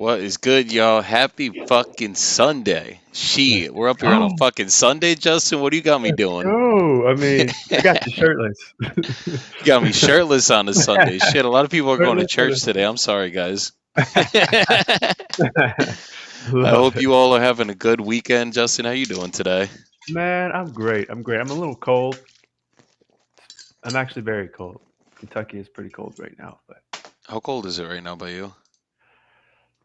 What is good, y'all? Happy fucking Sunday. Let's Shit, we're up here on a go. fucking Sunday, Justin. What do you got me Let's doing? go. I You mean, I got you shirtless. got me shirtless on a Sunday. Shit, a lot of people are going to Shirtless on church today. I'm sorry, guys. a I Love hope it. you all are having a good weekend. Justin, how you doing today? Man, I'm great. I'm great. I'm a little cold. I'm actually very cold. Kentucky is pretty cold right now, but How cold is it right now by you?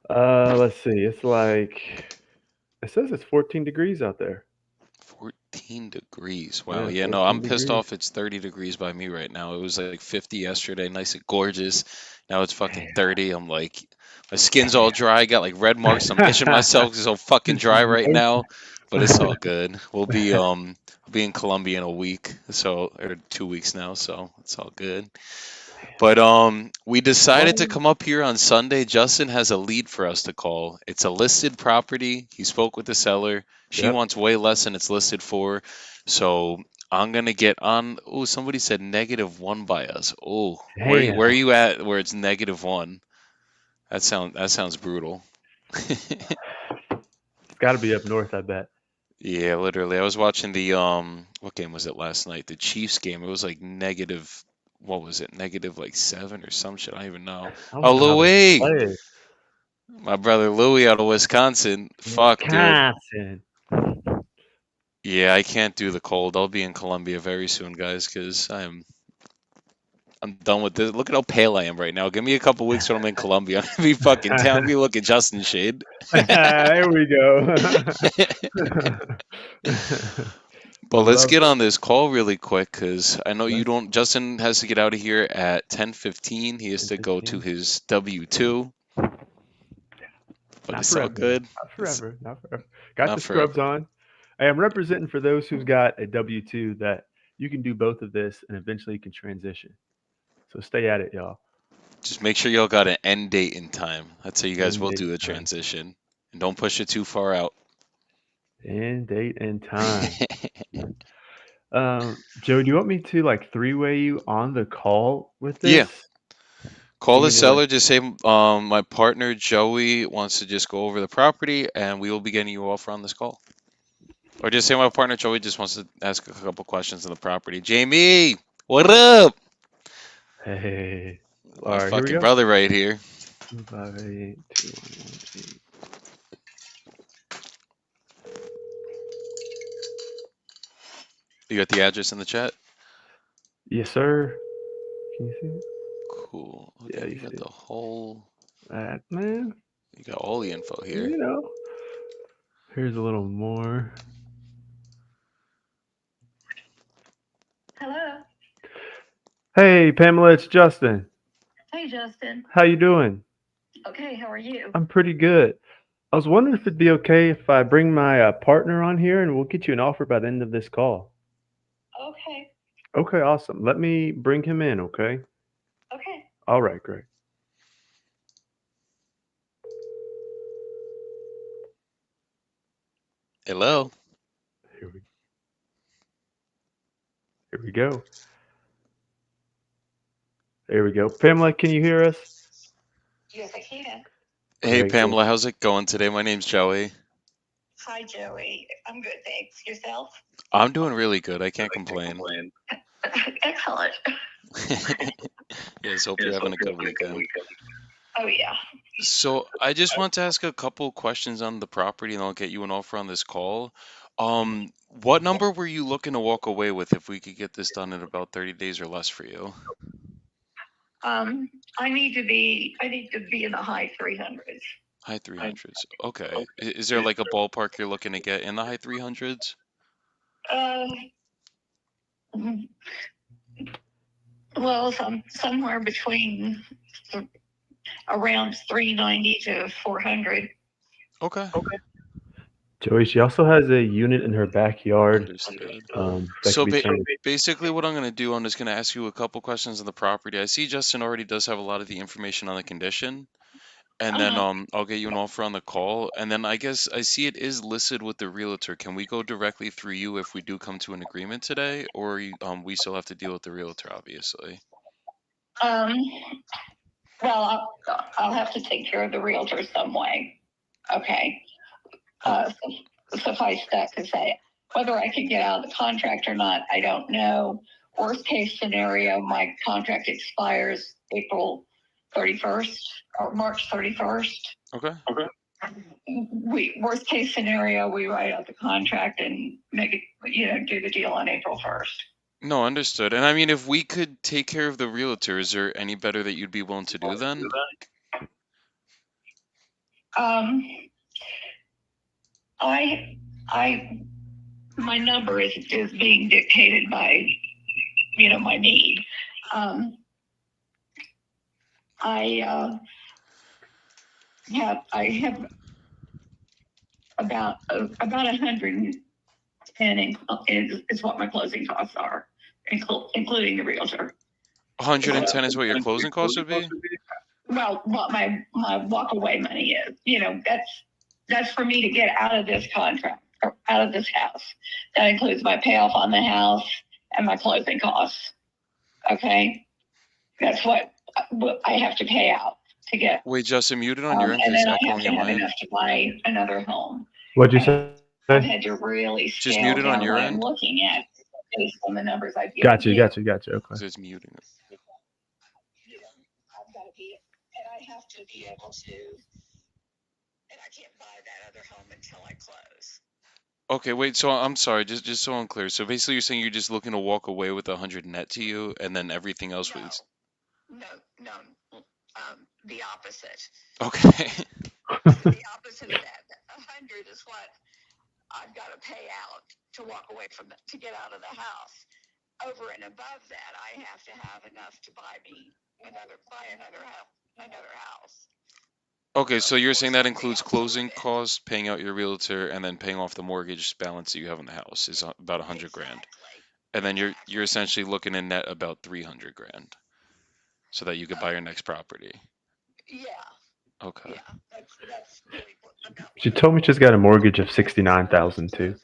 let's see. It's like it says it's 14 degrees out there. 14 degrees. Wow. Yeah, Yeah, no, 14 I'm pissed degrees. off. It's 30 degrees by me right now. It was like 50 yesterday, nice and gorgeous. Now it's fucking Damn. 30. I'm like, my skin's all dry. I got like red marks. I'm itching myself 'cause it's so fucking dry right now. But it's all good. We'll be in Colombia in a week, so or 2 weeks now, so it's all good. But we decided to What? come up here on Sunday. Justin has a lead for us to call. It's a listed property. He spoke with the seller. She Yep. wants way less than it's listed for. So I'm gonna get on. Oh, somebody said -1 by us. Oh, where are Damn. you at where it's -1? That sounds brutal. It's got to be up north, I bet. Yeah, literally. I was watching the what game was it last night? The Chiefs game. It was like negative, what was it? Negative like 7 or some shit. I don't even know. I don't Oh, even know how they Louis. play. My brother Louis out of Wisconsin. Fuck, dude. Wisconsin. Yeah, I can't do the cold. I'll be in Colombia very soon, guys, because I'm done with this. Look at how pale I am right now. Give me a couple weeks when I'm in Colombia. I'm gonna be fucking town. Be looking Justin Shade. There we go. I But let's love get it. on this call really quick, because I know you Let's don't. Justin has to get out of here at 10:15. He has to go to 10:15. his W-2, but Not it's all forever, though. good. Not It's forever. Not forever. Got not the scrubs forever. on. I am representing for those who's got a W-2 that you can do both of this and eventually you can transition. So stay at it, y'all. Just make sure y'all got an end date in time. That's how you guys End will date do the and time. transition. And don't push it too far out. End date and time. Joe, do you want me to like three-way you on the call with Yeah. this? Call You the mean to like, seller, just say, my partner Joey wants to just go over the property and we will be getting you offer on this call. Or just say my partner Joey just wants to ask a couple questions on the property. Jamie, what up? hey, all My right, here we fucking go. brother right here. 258-2118. You got the address in the chat? Yes, sir. Can you see it? Cool. Yeah, Okay, you you got see the whole, that, man. you got all the info here. You know. Here's a little more. Hello. Hey, Pamela, it's Justin. Hey, Justin. How you doing? Okay, how are you? I'm pretty good. I was wondering if it'd be okay if I bring my partner on here and we'll get you an offer by the end of this call. Okay. Okay, awesome. Let me bring him in, okay? Okay. All right, great. Hello. Here we here we go. There we go. Pamela, can you hear us? Yes, I can. Hey Great, great. Pamela, how's it going today? My name's Joey. Hi, Joey. I'm good, thanks. Yourself? I'm doing really good. I can't complain. Excellent. Yes, hope you're having a good weekend. Oh, yeah. So I just want to ask a couple questions on the property and I'll get you an offer on this call. What number were you looking to walk away with if we could get this done in about 30 days or less for you? I need to be in the high 300s. High 300s. Okay. Is there like a ballpark you're looking to get in the high 300s? Uh, well, somewhere between around 390 to 400. Okay. Joey, she also has a unit in her backyard Understood. that could So be turned. basically, what I'm going to do, I'm just going to ask you a couple questions on the property. I see Justin already does have a lot of the information on the condition. And then Uh-huh. I'll get you an offer on the call. And then I guess I see it is listed with the realtor. Can we go directly through you if we do come to an agreement today, or we still have to deal with the realtor, obviously? Um, Well, I'll have to take care of the realtor some way. Okay. Suffice that to say, whether I can get out of the contract or not, I don't know. Worst case scenario, my contract expires April 31st or March 31st. Okay. Worst case scenario, we write out the contract and make it, do the deal on April 1st. No, understood. And I mean, if we could take care of the realtor, is there any better that you'd be willing to do then? My number is being dictated by, my need. I have about 110 is what my closing costs are, including the realtor. 110 is what your closing costs would be? Well, what my walk away money is, that's for me to get out of this contract or out of this house. That includes my payoff on the house and my closing costs. Okay, that's what I have to pay out to get. Wait, Justin, muted on your end. And then I have echoing to in have mine. enough to buy another home. What'd you say? I've had to really scale Just muted down on your what end? I'm looking at based on the numbers I've given Gotcha. you. Okay. It's muting it. I've got to be, and I have to be able to, and I can't buy that other home until I close. Okay, wait, so I'm sorry, just so I'm clear. So basically you're saying you're just looking to walk away with 100 net to you, and then everything else was... No, the opposite. Okay. The opposite of that. 100 is what I've got to pay out to walk away from to get out of the house. Over and above that, I have to have enough to buy another house. Okay, so you're saying that includes closing costs, paying out your realtor, and then paying off the mortgage balance that you have on the house is about 100 grand. And then you're essentially looking to net about 300 grand, so that you could buy your next property. Yeah. Okay. Yeah, that's really about. She told me she's got a mortgage of $69,000 too.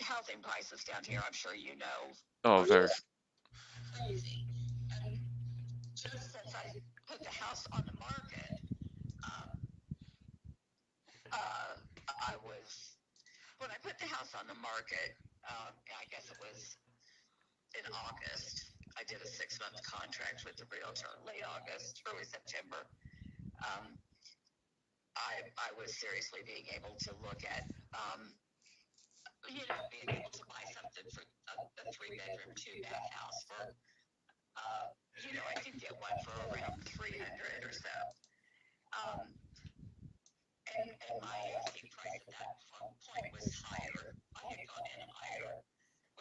Housing prices down here, I'm sure you know. Oh, very. Crazy. And just since I put the house on the market, when I put the house on the market, I guess it was in August. I did a 6-month contract with the realtor, late August, early September. I was seriously being able to look at, being able to buy something for a 3-bedroom, 2-bath house for, I could get one for around 300 or so. And my asking price at that point was higher. I had gone in higher,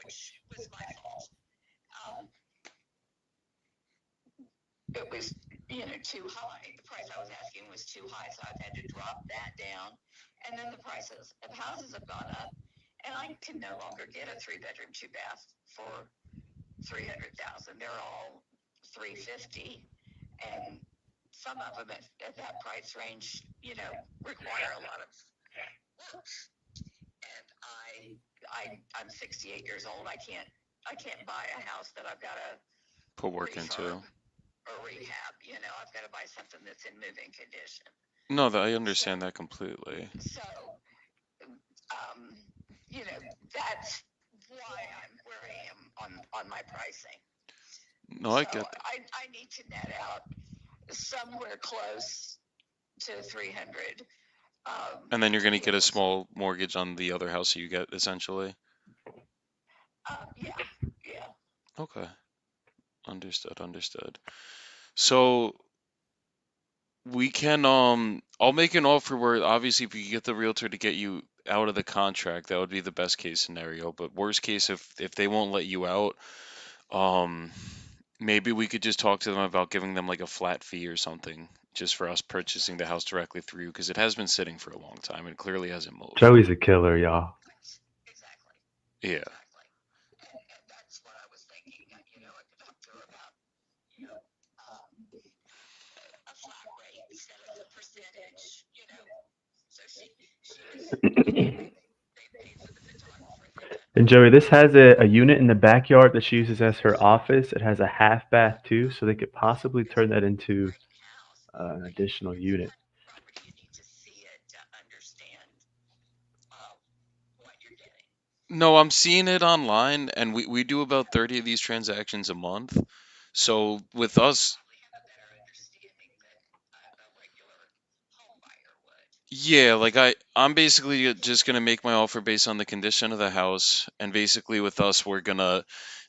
which was my fault. It was, too high. The price I was asking was too high, so I've had to drop that down. And then the prices of houses have gone up, and I can no longer get a 3-bedroom, 2-bath for $300,000. They're all $350,000, and some of them at that price range, require a lot of work. And I'm 68 years old. I can't buy a house that I've got to Put work into. Or rehab. I've got to buy something that's in moving condition. No, I understand that completely. So, that's why I'm where I am on my pricing. No, I get that. I need to net out somewhere close to 300. And then you're going to get a small mortgage on the other house you get, essentially? Yeah. Okay. Understood. So we can I'll make an offer where obviously if you get the realtor to get you out of the contract, that would be the best case scenario. But worst case, if they won't let you out, maybe we could just talk to them about giving them like a flat fee or something, just for us purchasing the house directly through you, because it has been sitting for a long time and clearly hasn't moved. Joey's a killer, y'all. Exactly. Yeah. And that's what I was thinking. I could talk to her about, a flat rate instead of a percentage, So they paid for the photographer. And Joey, this has a unit in the backyard that she uses as her office. It has a half bath too, so they could possibly turn that into an additional unit. Property, you need to see it to understand uh, what you're getting. No, I'm seeing it online, and we do about 30 of these transactions a month. So with us, Probably have a better understanding than a regular home buyer would. yeah, like I'm basically just gonna make my offer based on the condition of the house, and basically with us, we're gonna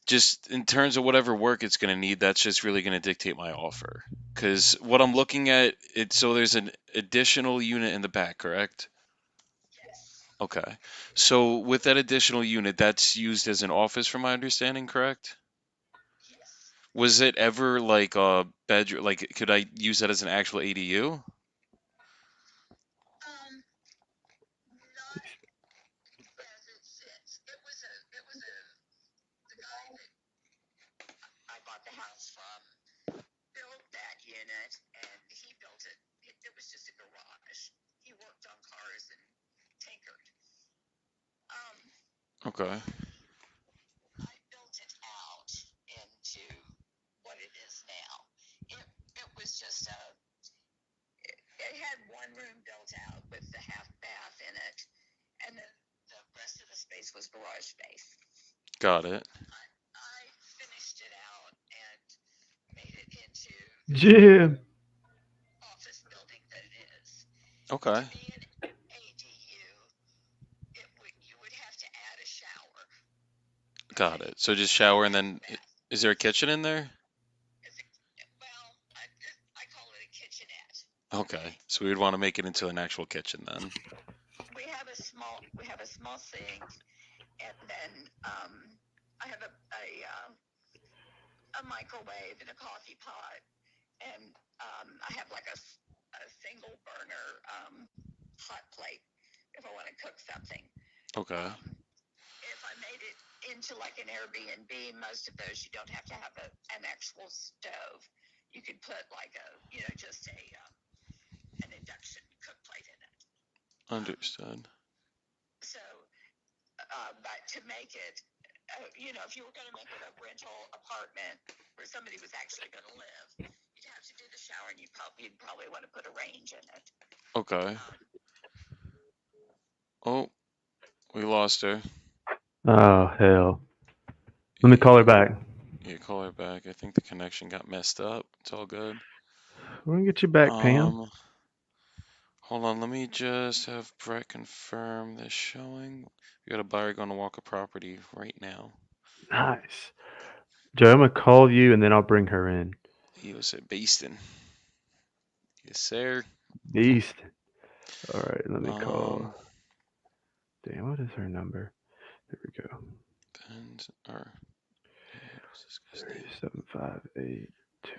just in terms of whatever work it's gonna need, that's just really gonna dictate my offer. Because what I'm looking at, so there's an additional unit in the back, correct? Yes, Okay. So with that additional unit, that's used as an office, from my understanding, correct? yes. Was it ever like a bedroom? Like, could I use that as an actual ADU? Not as it sits. It was the guy that I bought the house from built that unit, and he built it. It was just a garage. He worked on cars and tinkered. Um, Okay. I built it out into what it is now. It was just it had one room built out with the half bath in it, and then the rest of the space was garage space. Got it. I finished it out and made it into Jim. office building that it is. To Okay. be an ADU, you would have to add a shower, and Got then it. So just and a shower and half then bath. is there a kitchen in there? It's a, well, I call it a kitchenette. Okay. So we would want to make it into an actual kitchen then. We have a small sink, and then I have a microwave and a coffee pot, and I have like a single burner hot plate if I want to cook something. Okay. If I made it into like an Airbnb, most of those you don't have to have an actual stove. You could put like just an induction cook plate in it. Understood. So, but to make it, if you were going to make it a rental apartment where somebody was actually going to live, you'd have to do the shower, and you'd probably want to put a range in it. Okay. Um, Oh, we lost her. Oh hell. Let me call her back. Yeah, call her back. I think the connection got messed up. It's all good. We're gonna get you back, Pam. Hold on. Let me just have Brett confirm this showing. We got a buyer going to walk a property right now. Nice. Joe, I'm gonna call you and then I'll bring her in. He was at Baston. Yes, sir. Beast. All right, let me call. Um, Damn, what is her number? There we go. and or what's this guy's name? 758-2118.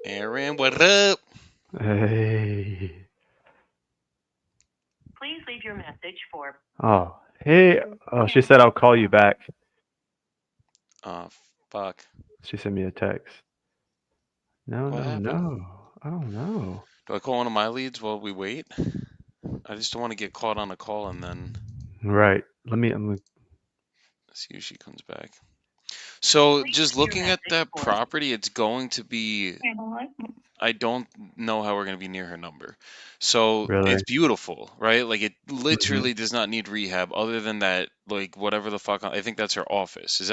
Aaron, what up? Hey. Please leave your message for. Oh, hey. Oh, she said I'll call you back. Oh, fuck. She sent me a text. No, What no, happened? no. I don't know. Do I call one of my leads while we wait? I just don't want to get caught on a call and then Right. I'm gonna. see if she comes back. So Please just leave your looking at message that for. property, it's going to be. I don't know how we're going to be near her number. So Really? it's beautiful, right? Like it Hmm. literally does not need rehab other than that, like whatever the fuck. I think that's her office. Is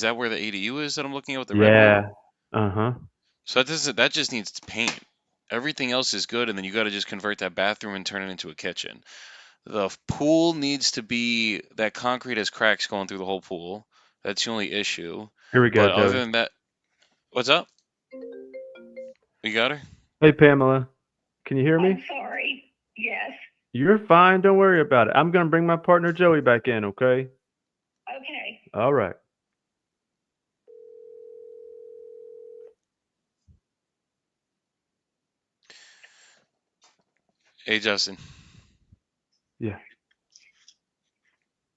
that where the ADU is that I'm looking at with the red roof? Yeah. Uh-huh. So that just needs paint. Everything else is good, and then you got to just convert that bathroom and turn it into a kitchen. The pool needs to be that concrete has cracks going through the whole pool. That's the only issue. Here we go, But other Joey. than that, what's up? You got her? Hey, Pamela. Can you hear I'm me? sorry. Yes. You're fine. Don't worry about it. I'm gonna bring my partner Joey back in, okay? Okay. All right. Hey, Justin. Yeah.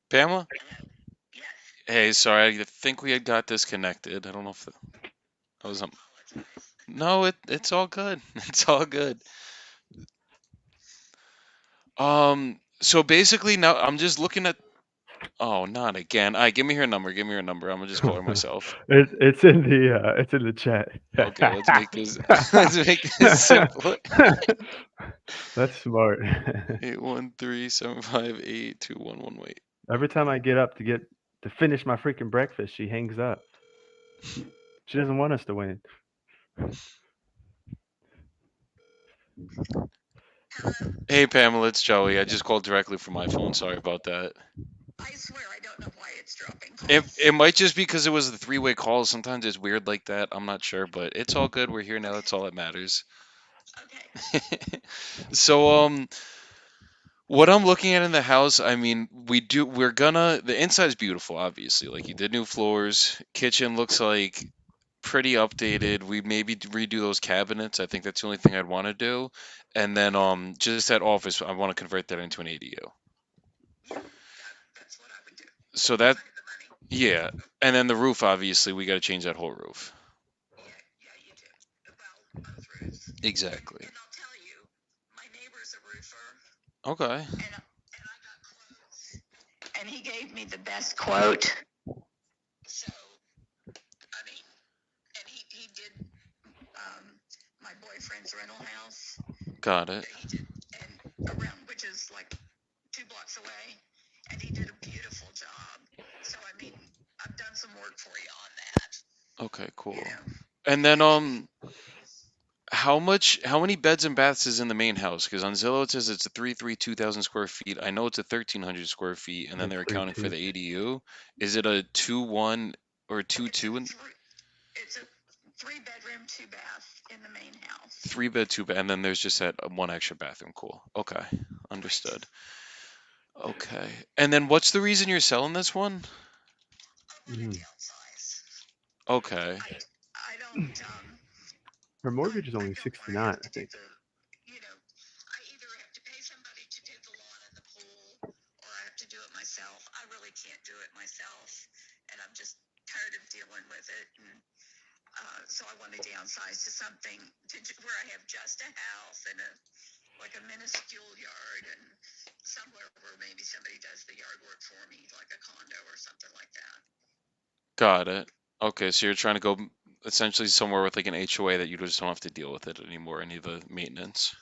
Pamela? Yes. Hey, sorry. I think we had got disconnected. I don't know if I was Apologize. No, it's all good. It's all good. So basically now I'm just looking at. Oh, not again. All right, give me her number. Give me her number. I'm gonna just call her myself. It's in the chat. Okay, let's make this let's make this simple. That's smart. 813-758-2111. Wait. Every time I get up to finish my freaking breakfast, she hangs up. She doesn't want us to win. Hello? Hey Pamela, it's Joey. I just called directly from my phone. Sorry about that. I swear I don't know why it's dropping It calls. might just be because it was the three-way call. Sometimes it's weird like that. I'm not sure, but it's all good. We're here now. That's all that matters. Okay. So what I'm looking at in the house, I mean, the inside's beautiful, obviously. Like you did new floors, kitchen looks like pretty updated. We maybe redo those cabinets. I think that's the only thing I'd want to do. And then just that office, I want to convert that into an ADU. Yeah, that's what I would do. So If that I had the money. yeah, and then the roof, obviously, we got to change that whole roof. Yeah, yeah, you do. Well, both roofs. Exactly. And I'll tell you, my neighbor's a roofer, Okay. and I got quotes, and he gave me the best quote. So, I mean, and he did my boyfriend's rental house. Got it. He did, and around, which is like 2 blocks away, and he did a beautiful job. So, I mean, I've done some work for you on that. Okay, cool. You know, And then how many beds and baths is in the main house? Because on Zillow it says it's a 2,000 square feet. I know it's a 1,300 square feet, and then It's they're three accounting for two. the ADU. Is it a 2-1 or a 2-2 and it's a 3 bedroom, 2 bath in the main house. 3 bed, 2 bed, and then there's just that one extra bathroom. Cool. Okay, understood. Okay, and then what's the reason you're selling this one? I want to downsize. Okay, I don't Her mortgage is I only don't want to 69, have I to do think. I either have to pay somebody to do the lawn and the pool, or I have to do it myself. I really can't do it myself, and I'm just tired of dealing with it. And so I want to downsize to something where I have just a house and like a minuscule yard, and somewhere where maybe somebody does the yard work for me, like a condo or something like that. got it. Okay, so you're trying to go essentially somewhere with like an HOA that you just don't have to deal with it anymore, any of the maintenance.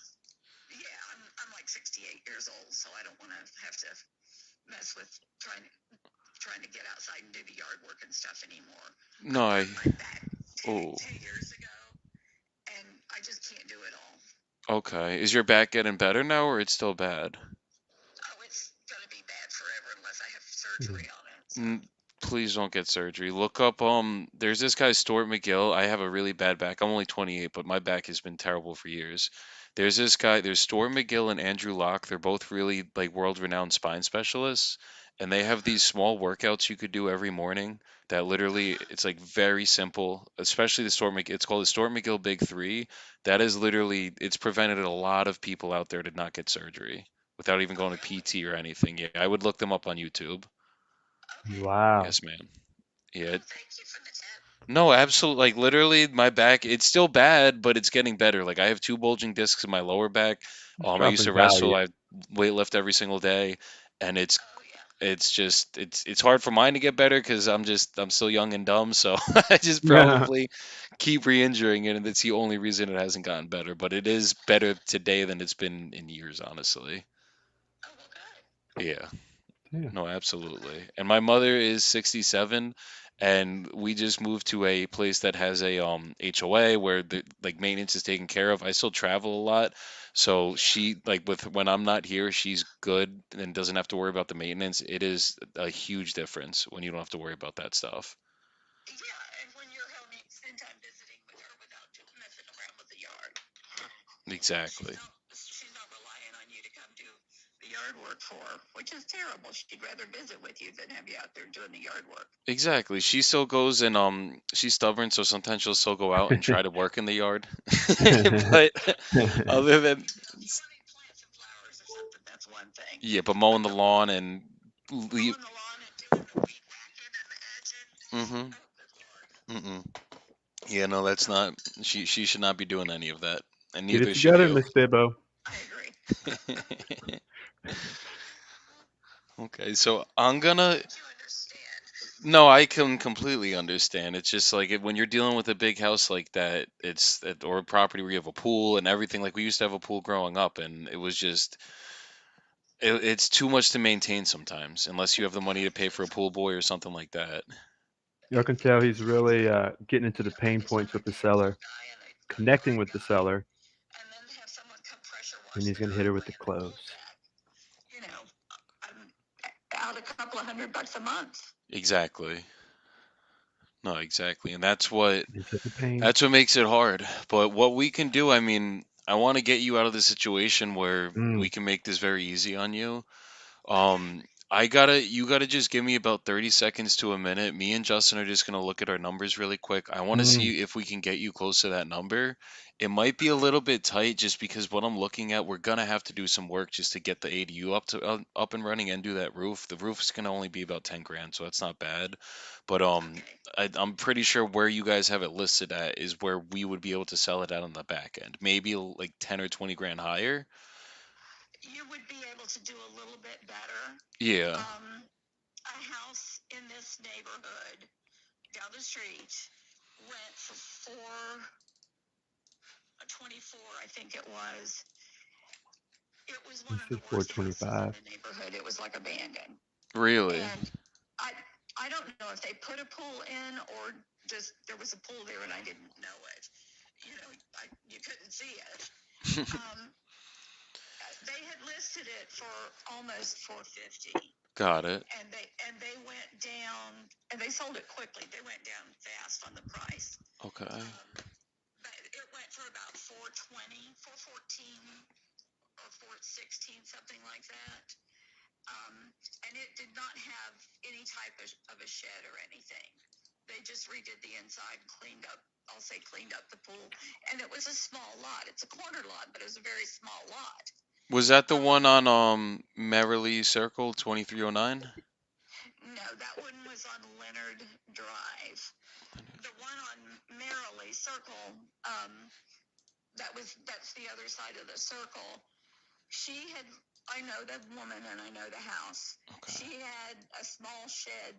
Yeah, I'm like 68 years old, so I don't want to have to mess with trying to get outside and do the yard work and stuff anymore. No, I I. hurt my back Oh, 2 years ago, and I just can't do it all. okay. Is your back getting better now, or it's still bad? Oh, it's gonna be bad forever unless I have Mhm. surgery on it. So. Please don't get surgery. Look up there's this guy Stuart McGill. I have a really bad back. I'm only 28, but my back has been terrible for years. There's Stuart McGill and Andrew Locke. They're both really like world-renowned spine specialists, and they have these small workouts you could do every morning that literally it's like very simple, especially it's called the Stuart McGill Big 3. That is literally it's prevented a lot of people out there to not get surgery without even Oh, going to really? PT or anything. Yeah, I would look them up on YouTube. Okay. Wow. Yes, ma'am. Yeah. Well, thank you for the tip. No, absolutely. Like literally, my back, it's still bad, but it's getting better. Like I have two bulging discs in my lower back. It's I used dropping to wrestle. value. I weight lift every single day, and Oh yeah. it's hard for mine to get better because I'm still young and dumb. So I just probably keep re-injuring it, and that's the only reason it hasn't gotten better. But it is better today than it's been in years, honestly. Oh well, good. Yeah. Yeah. No, absolutely. Okay. And my mother is 67, and we just moved to a place that has a HOA where the like maintenance is taken care of. I still travel a lot, so Yeah. she like with when I'm not here, she's good and doesn't have to worry about the maintenance. It is a huge difference when you don't have to worry about that stuff. Yeah, and when you're home, you can spend time visiting with her without messing around with the yard. Exactly. She's not relying on you to come do the yard work for her, which is terrible. She'd rather visit with you than have you out there doing the yard work. Exactly. She still goes and she's stubborn, so sometimes she'll still go out and try to work in the yard. But other than If you want to plant some flowers or something, that's one thing. yeah, but But mowing the the lawn and leave. mowing the lawn and doing the weed whacking and the edging. Mm-hmm. Oh, good lord. Mm-mm. Yeah, no, that's not. She should not be doing any of that, and Get it neither should together, you. Miss Fibbo. I agree. Okay, so I'm gonna. But you understand. No, I can completely understand. It's just like when you're dealing with a big house like that, or a property where you have a pool and everything. Like we used to have a pool growing up, and it was just it's too much to maintain sometimes, unless you have the money to pay for a pool boy or something like that. Y'all can tell he's really getting into the pain points with the seller, connecting with the seller, And then have someone come pressure wash and he's the going to hit her with driveway the and the pool close. deck. You know, I'm out a couple of $100 a month. Exactly. No, exactly, and Into the pain. that's what makes it hard. But what we can do, I mean, I want to get you out of the situation where we Mm. can make this very easy on you. Okay. Um, you gotta just give me about 30 seconds to a minute. Me and Justin are just gonna look at our numbers really quick. I want to Mm. see if we can get you close to that number. It might be a little bit tight just because what I'm looking at, we're gonna have to do some work just to get the ADU up and running and do that roof. The roof is gonna only be about 10 grand, so that's not bad. But Okay. I'm pretty sure where you guys have it listed at is where we would be able to sell it at on the back end. Maybe like 10 or 20 grand higher. You would be able to do a little bit better. Yeah. A house in this neighborhood down the street went for 424, I think it was. It was He one of said the worst houses in 425. the neighborhood. It was like abandoned. Really? And I don't know if they put a pool in or just there was a pool there and I didn't know it. You know, you couldn't see it. Um, they had listed it for almost 450, Got it. and they went down and they sold it quickly. They went down fast on the price. Okay. But it went for about 420, 414, or 416, something like that. And it did not have any type of a shed or anything. They just redid the inside, cleaned up. I'll say cleaned up the pool, and it was a small lot. It's a corner lot, but it was a very small lot. Was that the one Um, on Merrily Circle 2309? no, that one was on Leonard Drive. The one on Merrily Circle, that's the other side of the circle. She had, I know the woman and I know the house. Okay. She had a small shed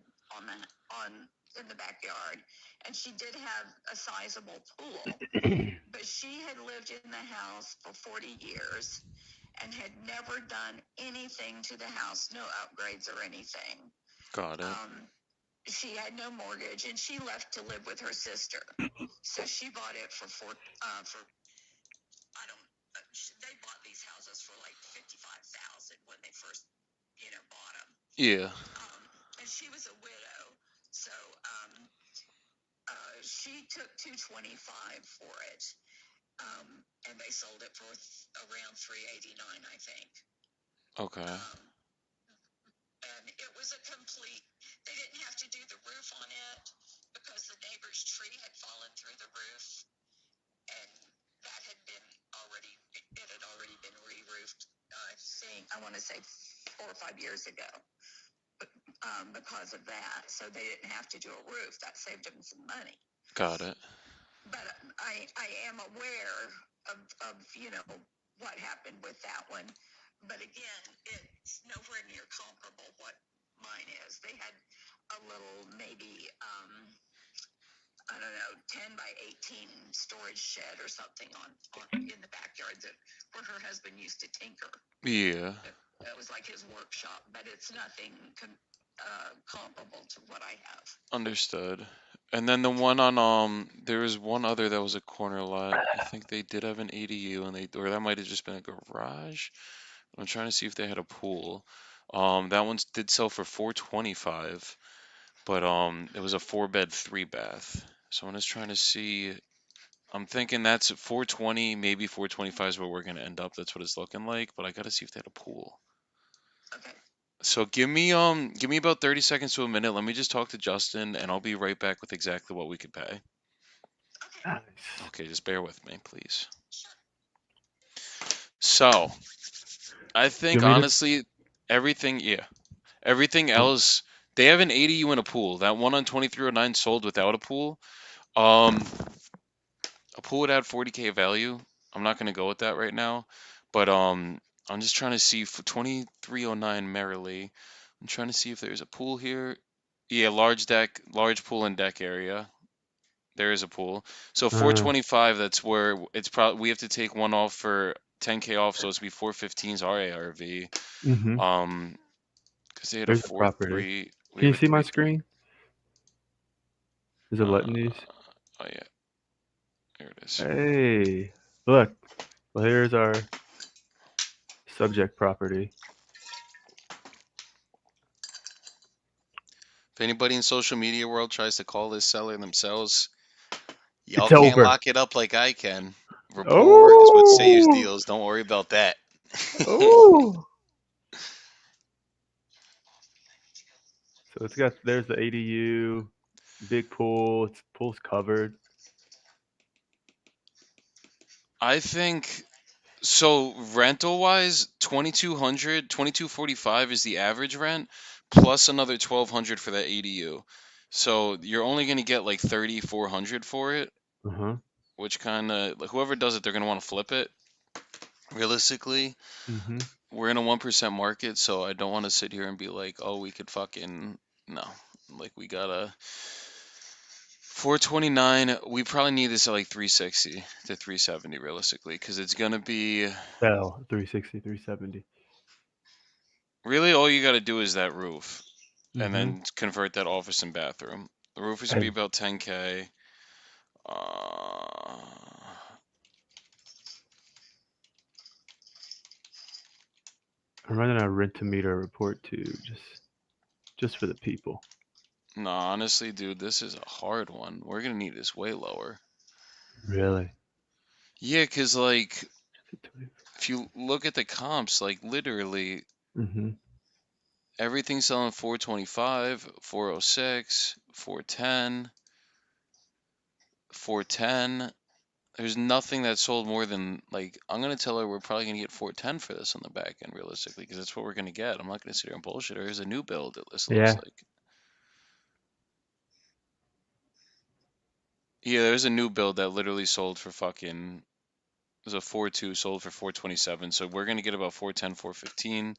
in the backyard, and she did have a sizable pool. But she had lived in the house for 40 years and had never done anything to the house, no upgrades or anything. Got it. She had no mortgage, and she left to live with her sister. So she bought it for I don't. They bought these houses for like 55,000 when they first, bought them. Yeah. And she was a widow, so she took 225 for it, and they sold it for around 389, I think. Okay. And it was a complete. They didn't have to do the roof on it because the neighbor's tree had fallen through the roof, and that had been already. It had already been re-roofed. I want to say 4 or 5 years ago. Because of that, so they didn't have to do a roof. That saved them some money. Got it. But I am aware of what happened with that one. But again, it's nowhere near comparable what mine is. They had a little maybe I don't know 10 by 18 storage shed or something on in the backyard where her husband used to tinker. Yeah. That was like his workshop, but it's nothing comparable to what I have. Understood. And then the one on there was one other that was a corner lot. I think they did have an ADU and or that might have just been a garage. I'm trying to see if they had a pool. That one did sell for 425, but it was a 4-bed, 3-bath. So I'm just trying to see. I'm thinking that's 420, maybe 425 is where we're gonna end up. That's what it's looking like, but I gotta see if they had a pool. Okay. So give me about 30 seconds to a minute. Let me just talk to Justin and I'll be right back with exactly what we could pay. Okay. Nice. Okay, just bear with me, please. Sure. So, I Do think you want me honestly everything to? else, they have an ADU and a pool. That one on 2309 sold without a pool. Um A pool would add 40K value. I'm not gonna go with that right now, but I'm just trying to see for 2309 Merrily. I'm trying to see if there's a pool here. Yeah, large deck, large pool and deck area. There is a pool. So Uh, 425. That's where it's probably we have to take one off for 10K off, so it's be 415's our ARV. mm-hmm. Um, because they had a There's a property. 4-3. We Can have you a see my 3-3. screen? Is it Uh, letting these? oh yeah, there it is. Hey, look. Well, here's our subject property. If anybody in social media world tries to call this seller themselves, y'all It's can't over. lock it up like I can. Rapport is what saves Oh, deals. Don't worry about that. oh. So it's got there's the ADU, big pool. It's pool's covered. I think so. Rental wise, 2200, 2245 is the average rent, plus another 1200 for that ADU. So you're only gonna get like 3400 for it, Uh huh. which kind of whoever does it, they're gonna want to flip it. Realistically, Mm-hmm. we're in a 1% market, so I don't want to sit here and be like, oh, we could fucking no, like we gotta 429. We probably need this at like 360 to 370 realistically, because it's gonna be Sell 360, 370. really all you gotta do is that roof, and Mm-hmm. then convert that office and bathroom. The roof is gonna be And about 10K. Uh, I'm running a rent to meter report too, just for the people. no, honestly, dude, this is a hard one. We're gonna need this way lower. Really? Yeah, cause like if you look at the comps, like literally Mm-hmm. everything's selling 425, 406, 410, 410. There's nothing that sold more than like I'm gonna tell her we're probably gonna get 410 for this on the back end realistically because that's what we're gonna get. I'm not gonna sit here and bullshit her. Here's a new build. This looks Yeah. like. Yeah, there's a new build that literally sold for fucking. There's a 4.2 sold for 427. So we're gonna get about 410, 415.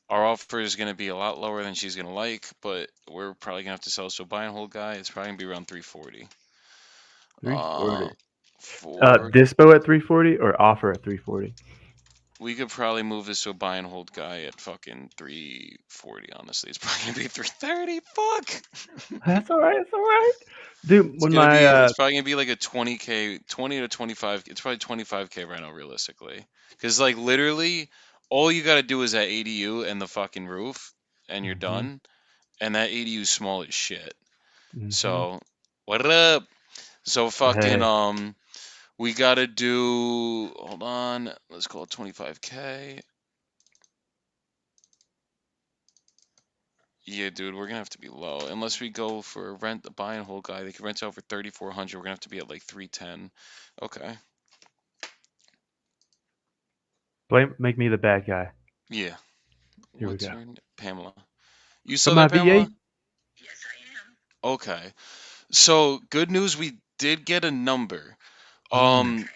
Our offer is gonna be a lot lower than she's gonna like, but we're probably gonna have to sell this to a buy and hold guy. It's probably gonna be around 340. Uh, 340. for Dispo at 340 or offer at 340? We could probably move this to a buy and hold guy at fucking 340. Honestly, it's probably gonna be 330. Fuck. That's all right. That's all right. Dude, It's when gonna be. my It's probably gonna be like a 20K, 20 to 25. It's probably 25K right now, realistically. Because like literally, all you gotta do is that ADU and the fucking roof, and you're mm-hmm, done. And that ADU is small as shit. mm-hmm. So what up? So fucking Hey, we gotta do. Hold on. Let's call it 25K. Yeah, dude, we're gonna have to be low unless we go for a buy and hold guy. They can rent out for 3,400. We're gonna have to be at like 310. Okay. make me the bad guy. Yeah. Here we What's go. her Pamela? You For still my there, VA. Pamela? Yes, I am. Okay. So good news, we did get a number. Mm, Um,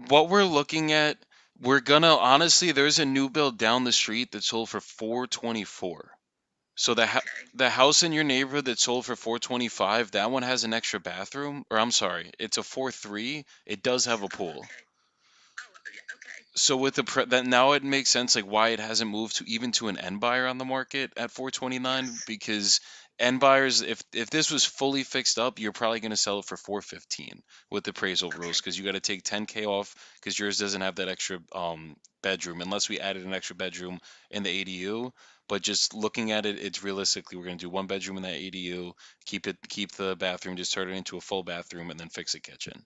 what we're looking at, we're gonna honestly, there's a new build down the street that sold for 424. So the house in your neighborhood that sold for 425, that one has an extra bathroom, or I'm sorry, it's a 4-3. It does have a pool. Okay. So with that now it makes sense like why it hasn't moved to even to an N buyer on the market at 429 because N buyers if this was fully fixed up, you're probably going to sell it for 415 with the appraisal rules because you got to take 10K off because yours doesn't have that extra bedroom unless we added an extra bedroom in the ADU. But just looking at it, it's realistically we're going to do one bedroom in that ADU, keep the bathroom, just turn it into a full bathroom, and then fix a kitchen.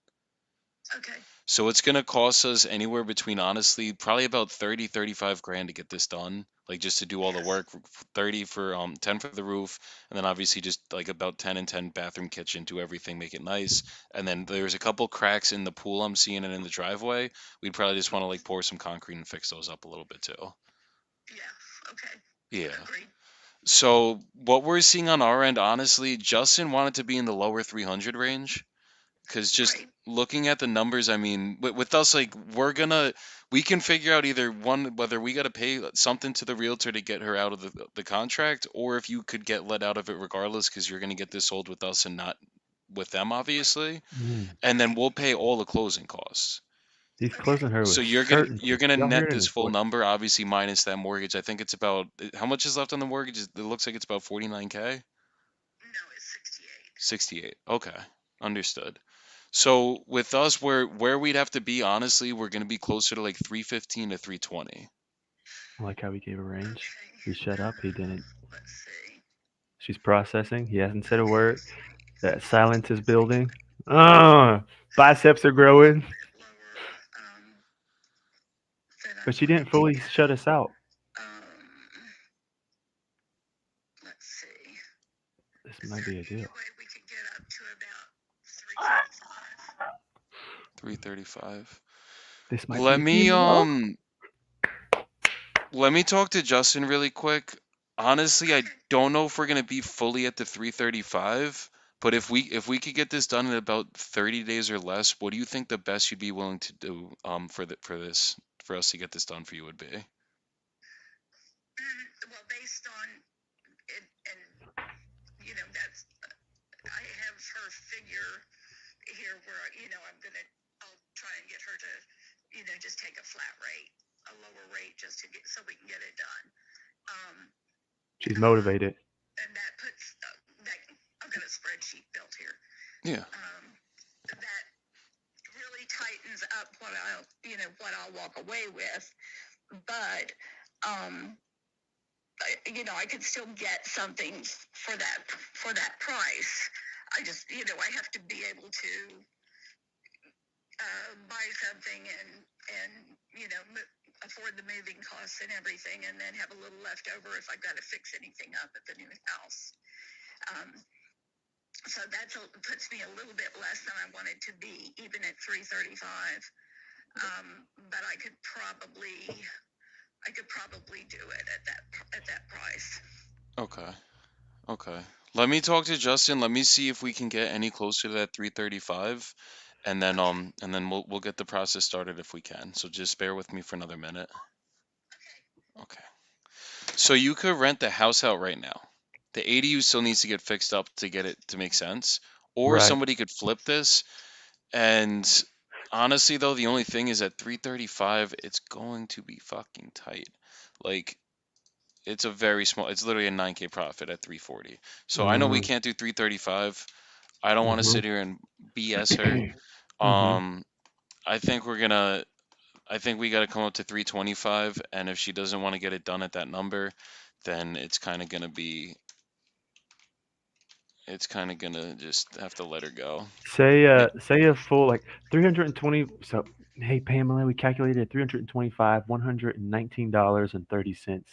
Okay. So it's going to cost us anywhere between honestly probably about 30, 35 grand to get this done. Like just to do all the work, 30 for 10 for the roof, and then obviously just like about 10 and 10 bathroom, kitchen, do everything, make it nice. And then there's a couple cracks in the pool I'm seeing and in the driveway. We'd probably just want to like pour some concrete and fix those up a little bit too. Yeah. Okay. Yeah. Agreed. So what we're seeing on our end, honestly, Justin wanted to be in the lower 300 range. Because just Right. looking at the numbers, I mean, with us, like we can figure out either one whether we got to pay something to the realtor to get her out of the contract, or if you could get let out of it regardless, because you're gonna get this sold with us and not with them, obviously, Mm. and then we'll pay all the closing costs. He's Okay. closing her So with you're certainty. gonna Y'all hear net it in this his full voice. number, obviously minus that mortgage. I think it's about how much is left on the mortgage? It looks like it's about 49K. No, it's 68. 68. Okay, understood. So with us, where we'd have to be, honestly, we're gonna be closer to like 315 to 320. I like how he gave a range. Okay. He shut up. He didn't. Let's see. She's processing. He hasn't said a Okay. word. So That it's silence is 60. building. Biceps are growing. A bit lower than I But she didn't wanted to fully get. shut us out. Let's see. This Is might there be a any deal. way we could get up to about 335? 335. This might Let be a me deal. let me talk to Justin really quick. Honestly, I Okay. don't know if we're gonna be fully at the 335, but if we could get this done in about 30 days or less, what do you think the best you'd be willing to do for us to get this done for you would be? Well, based on it, and that's I have her figure here where I'll try and get her to just take a flat rate, a lower rate, just to get so we can get it done. She's motivated. And that puts that I've got a spreadsheet built here. Yeah. That really tightens up what I'll walk away with, but I could still get something for that price. I just I have to be able to buy something and afford the moving costs and everything, and then have a little left over if I've got to fix anything up at the new house. So that puts me a little bit less than I wanted to be, even at 335. But I could probably do it at that price. Okay. Let me talk to Justin. Let me see if we can get any closer to that 335, and then Okay. we'll get the process started if we can. So just bear with me for another minute. Okay. Okay. So you could rent the house out right now. The ADU still needs to get fixed up to get it to make sense, or Right. somebody could flip this. And honestly, though, the only thing is at 335, it's going to be fucking tight. Like it's a very small. It's literally a 9K profit at 340. So I know we Mm-hmm. can't do 335. I don't want to Mm-hmm. sit here and BS her. Mm-hmm. Um, I think we're gonna. I think we got to come up to 325, and if she doesn't want to get it done at that number, then it's kind of gonna be. It's kind of gonna just have to let her go. Say Yeah. say a full like 320. So hey Pamela, we calculated 325, $119.30.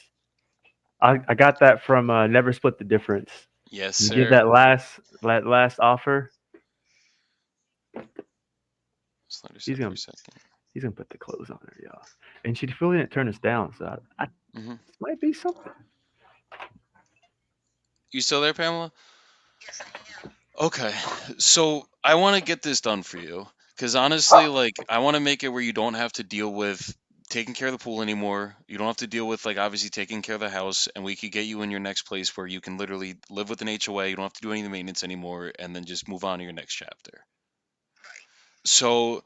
I got that from Never Split the Difference. Yes, You give sir. that last offer, Just let her he's sit for gonna a second. he's gonna put the clothes on her, y'all. And she fully didn't turn us down, so Hmm. this might be something. You still there, Pamela? Yes, I am. Okay, so I want to get this done for you because honestly, like, I want to make it where you don't have to deal with taking care of the pool anymore. You don't have to deal with, like, obviously taking care of the house, and we could get you in your next place where you can literally live with an HOA. You don't have to do any of the maintenance anymore, and then just move on to your next chapter. Right. So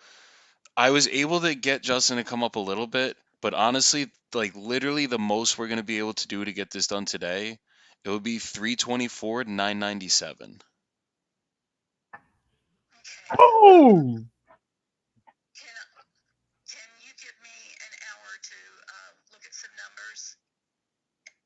I was able to get Justin to come up a little bit, but honestly, like, literally the most we're gonna be able to do to get this done today, it would be 324 997. Okay. Oh, Can can you give me an hour to look at some numbers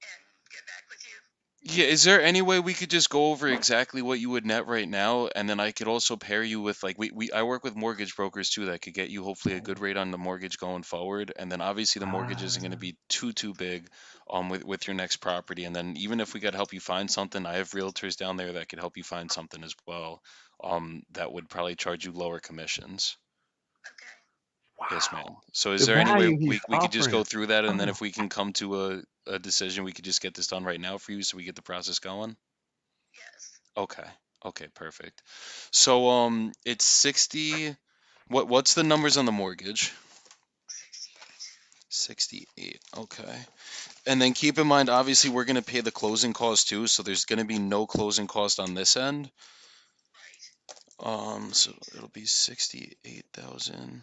and get back with you? Yeah, is there any way we could just go over exactly what you would net right now, and then I could also pair you with like I work with mortgage brokers too that could get you hopefully a good rate on the mortgage going forward, and then obviously the mortgage isn't going to be too big with your next property, and then even if we got to help you find something, I have realtors down there that could help you find something as well, that would probably charge you lower commissions. Okay. Yes, wow. ma'am. So is The there any way value he's we could just go offering. through that, and then Oh, if we can come to a decision, we could just get this done right now for you so we get the process going? Yes. Okay. Okay, perfect. So it's 60. What's the numbers on the mortgage? 68. Okay. And then keep in mind, obviously, we're going to pay the closing cost too, so there's going to be no closing cost on this end. So it'll be 68,000.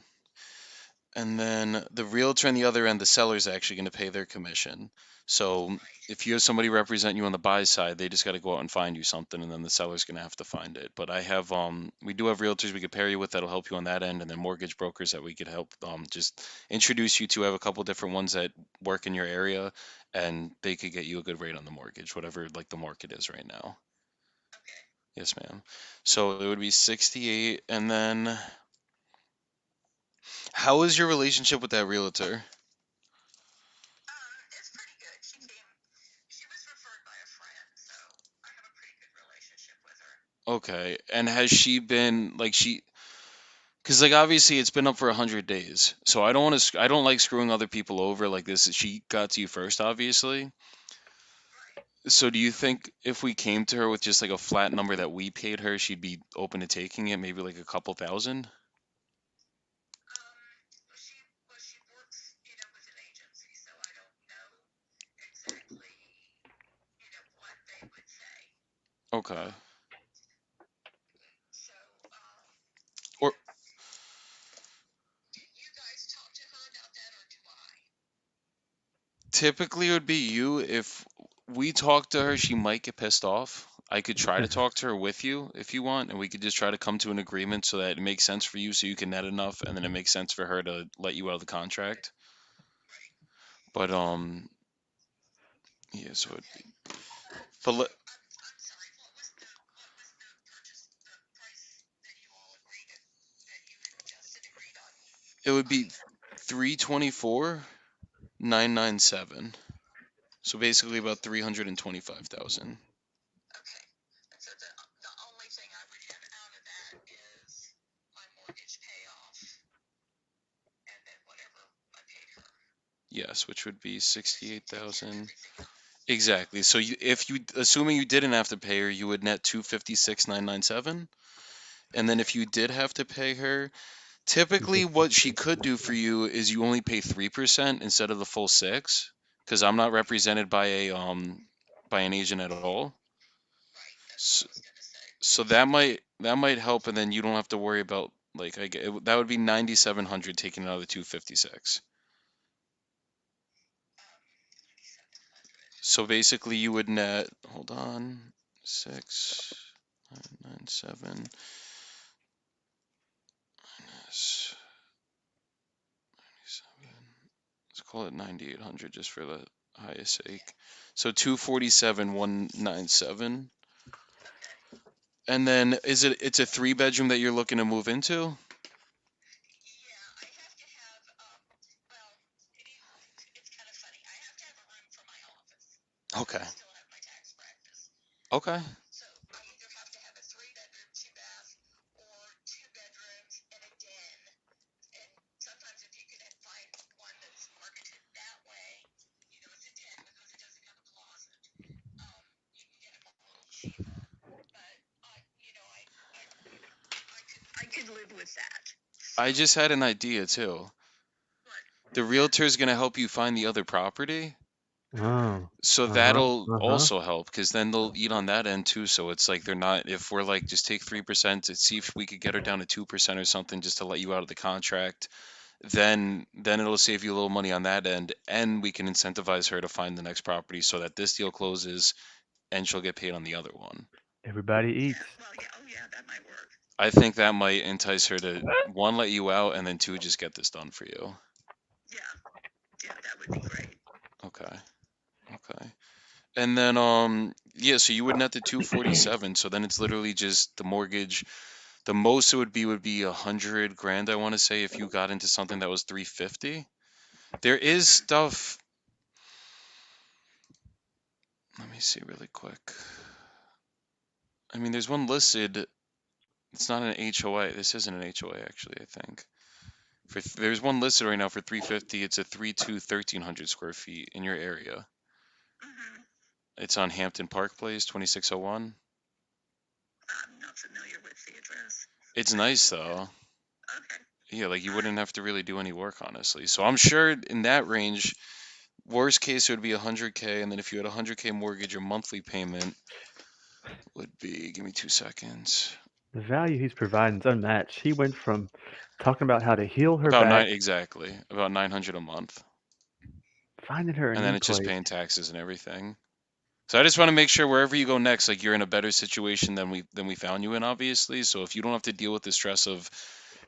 And then the realtor on the other end, the seller's actually going to pay their commission. So if you have somebody represent you on the buy side, they just got to go out and find you something, and then the seller's going to have to find it. But we do have realtors we could pair you with that'll help you on that end, and then mortgage brokers that we could help just introduce you to. I have a couple different ones that work in your area, and they could get you a good rate on the mortgage, whatever like the market is right now. Yes, ma'am. So it would be 68, and then how is your relationship with that realtor? It's pretty good. She was referred by a friend, so I have a pretty good relationship with her. Okay, and has she been like because like obviously it's been up for 100 days, so I don't like screwing other people over like this. She got to you first, obviously. So do you think if we came to her with just like a flat number that we paid her, she'd be open to taking it, maybe like a couple thousand? Well, she works, with an agency, so I don't know exactly, what they would say. Okay. So, Or do you guys talk to her about that, or do I? typically it would be you. If we talk to her, she might get pissed off. I could try to talk to her with you if you want, and we could just try to come to an agreement so that it makes sense for you so you can net enough, and then it makes sense for her to let you out of the contract. But yeah, so it'd be, but I'm sorry. What was the purchase the price that you all that you had just agreed on? it would be 324,997. So basically about 325,000. Okay. And so the only thing I would have out of that is my mortgage payoff and then whatever I paid her. Yes, which would be She takes care of 68,000. everything else. Exactly. So if you, assuming you didn't have to pay her, you would net 256,997. And then if you did have to pay her, typically what she could do for you is you only pay 3% instead of the full 6, because I'm not represented by an agent at all. Right. That's what So, I was gonna say. so that might help, and then you don't have to worry about like that would be 9,700 taken out of the 256. 9,700. So basically, you would net. Hold on, 6,997 minus 97. Let's call it 9,800 just for the highest sake. So 247,197. Okay. And then it's a 3 bedroom that you're looking to move into? Yeah, I have to have, well, it's kind of funny. I have to have a room for my office. Okay. I still have my tax practice. Okay. So I either have to have a 3 bedroom, 2 bath, or 2 bedrooms and a den. And sometimes if you can find one that's marketed that way, it's a den because it doesn't have a closet. You can get them a little cheaper. But I could live with that. So I just had an idea too. what? The realtor is going to help you find the other property. Oh. So Uh-huh. that'll Uh-huh. also help because then they'll eat on that end too. So it's like they're not, if we're like, just take 3% to see if we could get her down to 2% or something just to let you out of the contract, then it'll save you a little money on that end. And we can incentivize her to find the next property so that this deal closes and she'll get paid on the other one. Everybody Yeah. eats. Well, yeah. Oh, yeah. That might work. I think that might entice her to one, let you out, and then two, just get this done for you. Yeah. Yeah. That would be great. Okay. Okay. And then yeah, so you would net the 247. So then it's literally just the mortgage. The most it would be 100 grand, I want to say, if you got into something that was 350. There is stuff. Let me see really quick. I mean, there's one listed. It's not an HOA. This isn't an HOA actually, I think. There's one listed right now for 350. It's a 1,300 square feet in your area. Mm-hmm. It's on Hampton Park Place, 2601. I'm not familiar with the address. It's nice though. Okay. Yeah, like you wouldn't have to really do any work, honestly. So I'm sure in that range, worst case it would be 100K, and then if you had a 100K mortgage, your monthly payment would be, give me 2 seconds. The value he's providing is unmatched. He went from talking about how to heal her About back, nine, exactly. About 900 a month. finding her a And then new it's just place. paying taxes and everything. So I just want to make sure wherever you go next, like you're in a better situation than we found you in, obviously. So if you don't have to deal with the stress of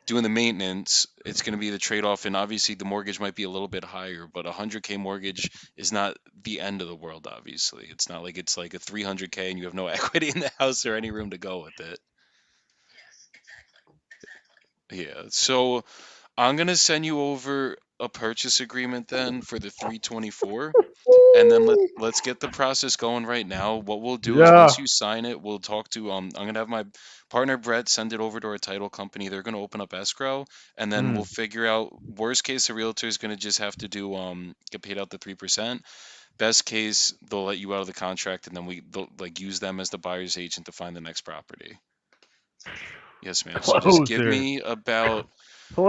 doing the maintenance, it's going to be the trade-off. And obviously, the mortgage might be a little bit higher, but a 100K mortgage is not the end of the world. Obviously, it's not like it's like a 300K and you have no equity in the house or any room to go with it. Yes, exactly. Yeah. So I'm gonna send you over a purchase agreement then for the 324. And then let's get the process going right now. What we'll do is Yeah. once you sign it, we'll talk to I'm gonna have my partner Brett send it over to our title company. They're gonna open up escrow, and then we'll Mm. figure out worst case the realtor is gonna just have to do get paid out the 3%. Best case they'll let you out of the contract, and then they'll like use them as the buyer's agent to find the next property. Yes, ma'am. So Closer.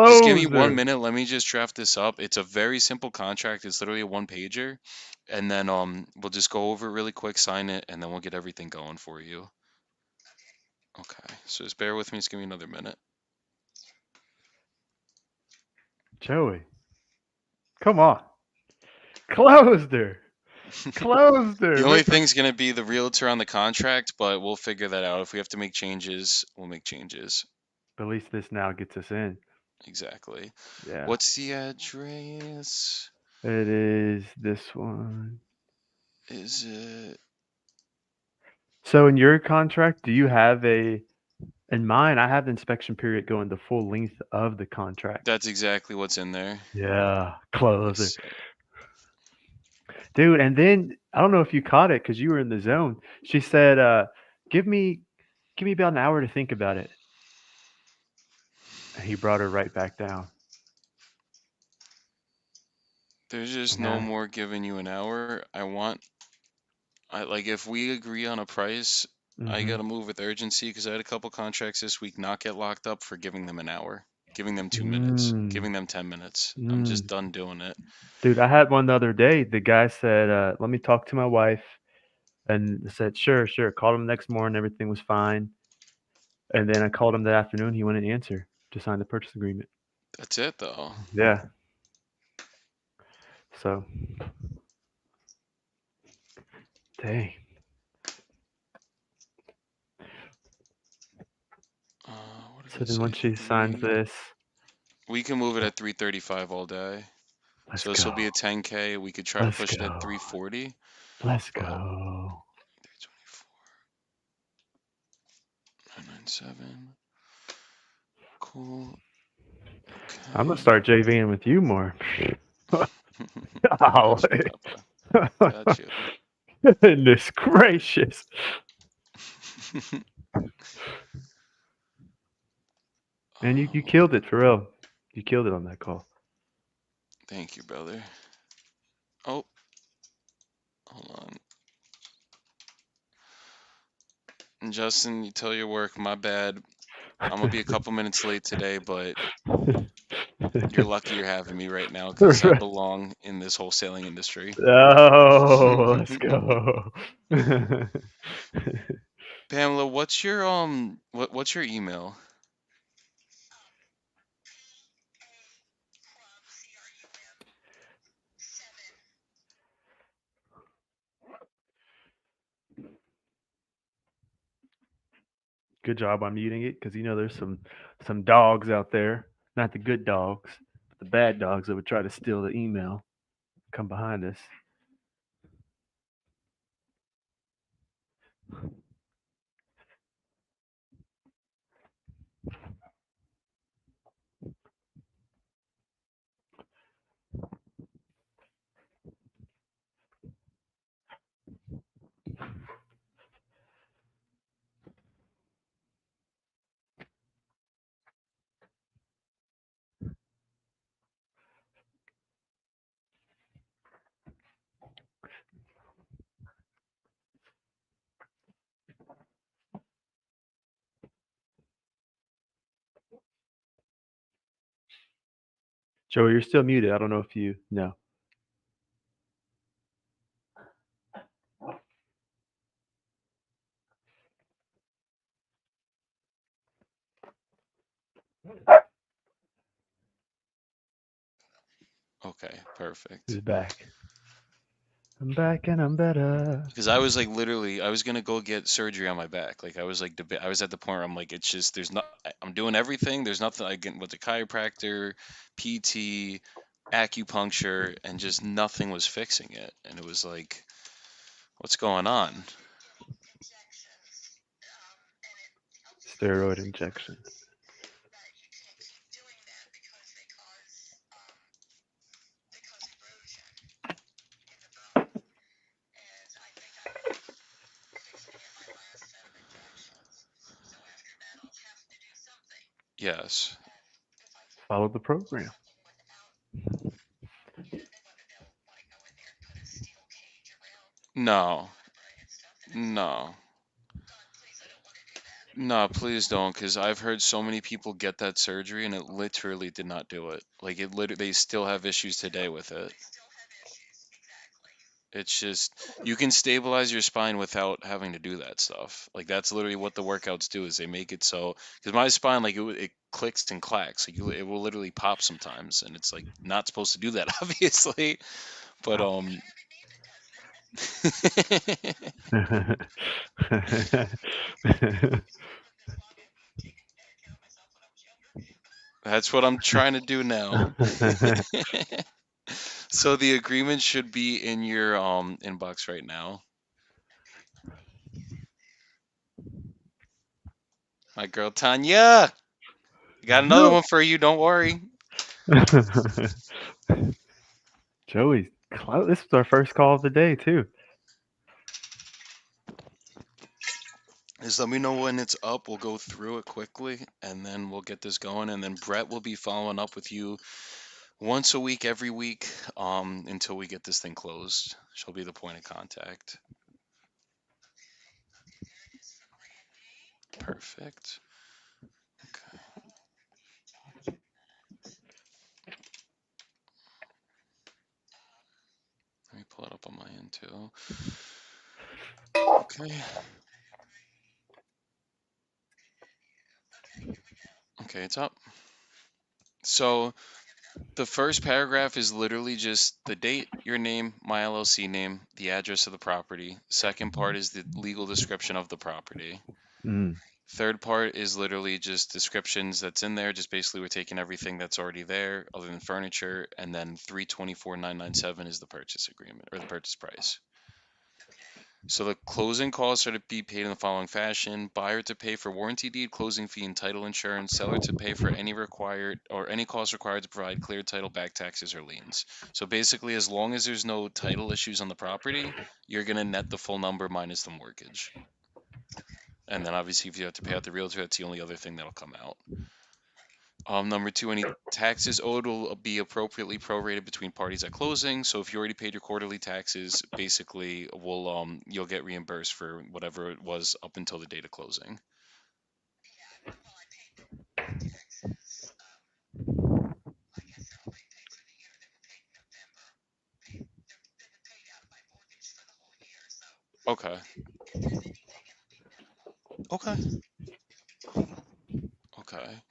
just give me one Closer. minute. Let me just draft this up. It's a very simple contract. It's literally a one pager. And then we'll just go over it really quick, sign it, and then we'll get everything going for you. Okay. So just bear with me, just give me another minute. Joey, come on. Closer. The Closer. only Rip her. thing's gonna be the realtor on the contract, but we'll figure that out. If we have to make changes, we'll make changes. At least this now gets us in. Exactly. Yeah. What's the address? It is this one. Is it So in your contract, do you have in mine, I have the inspection period going the full length of the contract. that's exactly what's in there. Yeah, Yes, closer. sir. Dude, and then I don't know if you caught it because you were in the zone. She said, give me give me about an hour to think about it. And he brought her right back down. There's just And no now, more giving you an hour. I like if we agree on a price, I mm-hmm. gotta move with urgency because I had a couple contracts this week not get locked up for giving them an hour, giving them 2 minutes, Mm, giving them 10 minutes. I'm just mm. done doing it. Dude, I had one the other day. The guy said, let me talk to my wife. And I said, sure, sure. Called him the next morning. Everything was fine. And then I called him that afternoon. He wouldn't answer to sign the purchase agreement. That's it though. Yeah. So, dang. What did So I then say? once she signs this, We can move it at 335 all day. let's So this will go. be a 10K. We could try to Let's push it at go. 340, Let's but go. 997. Cool. I'm gonna Okay. start JVing with you more. Got you, Golly. Papa. Got you. Goodness gracious. Man, you Hold killed on. it for real. You killed it on that call. Thank you, brother. Oh, hold on. And Justin, you tell your work, my bad. I'm gonna be a couple minutes late today, but you're lucky you're having me right now because I belong in this wholesaling industry. Oh, let's go. Pamela, what's your email? Good job on muting it because there's some dogs out there, not the good dogs, but the bad dogs that would try to steal the email, come behind us. Joey, you're still muted. I don't know if you know. Okay, perfect. He's back. I'm back and I'm better. Because I was like literally, I was gonna go get surgery on my back. Like I was like, I was at the point where I'm like, it's just there's not. I'm doing everything. There's nothing I get with the chiropractor, PT, acupuncture, and just nothing was fixing it. And it was like, what's going on? Steroid injections. That you can't keep doing that because they cause erosion in the bone. And I think I fixed to get my last set of injections. So after that, I'll have to do something. Yes. And if I can Follow the do program. something without, whether they'll want to go in there and put a steel cage around No. vertebrae and stuff, then it's No. God, please, I don't want to do that. No, please don't, because I've heard so many people get that surgery and it literally did not do it. Like it literally, they still have issues today with it. They still have issues. Exactly. It's just you can stabilize your spine without having to do that stuff. Like that's literally what the workouts do is they make it so because my spine like it clicks and clacks. Like it will literally pop sometimes, and it's like not supposed to do that, obviously. But I have a knee that does that. As long as taking care of myself when I was younger. that's what I'm trying to do now. So the agreement should be in your inbox right now. My girl Tanya, got another one for you. Don't worry. Joey's close. This is our first call of the day too. Just let me know when it's up. We'll go through it quickly, and then we'll get this going. And then Brett will be following up with you once a week, every week, until we get this thing closed. She'll be the point of contact. There it is for Brandy. Perfect. Okay. Let me pull it up on my end too. Okay. Okay, here we go. Okay, it's up. So the first paragraph is literally just the date, your name, my LLC name, the address of the property. Second part is the legal description of the property. Mm. Third part is literally just descriptions that's in there. Just basically we're taking everything that's already there other than furniture. And then 324,997 is the purchase agreement or the purchase price. So the closing costs are to be paid in the following fashion: buyer to pay for warranty deed, closing fee, and title insurance; seller to pay for any required or any costs required to provide clear title, back taxes, or liens. So basically, as long as there's no title issues on the property, you're gonna net the full number minus the mortgage. And then obviously, if you have to pay out the realtor, that's the only other thing that'll come out. Number two, any taxes owed will be appropriately prorated between parties at closing. So if you already paid your quarterly taxes, basically, you'll get reimbursed for whatever it was up until the date of closing. Yeah, well, I paid the taxes. Like I said, I paid for the year. They were paid in November. They were paid out of my mortgage for the whole year. So Okay. if there's anything, it'll be minimal. Okay. It'll be tiny. Okay.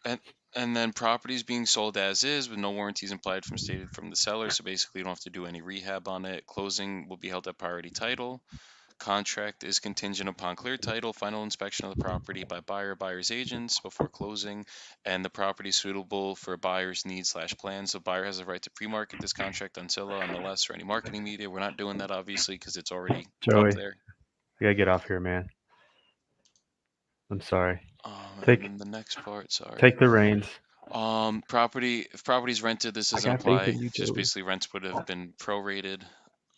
And and then properties being sold as is with no warranties implied from stated from the seller. So basically, you don't have to do any rehab on it. Closing will be held at priority title. Contract is contingent upon clear title, final inspection of the property by buyer's agents before closing, and the property suitable for buyer's needs / plans. So buyer has a right to pre-market this contract on Zillow, MLS, or any marketing media. We're not doing that obviously because it's already up Joey, there. I gotta get off here, man. I'm sorry. And Take then the next part, sorry. take the reins. If property's rented, this I doesn't got faith apply. in you, Just Joey. basically rents would have been prorated.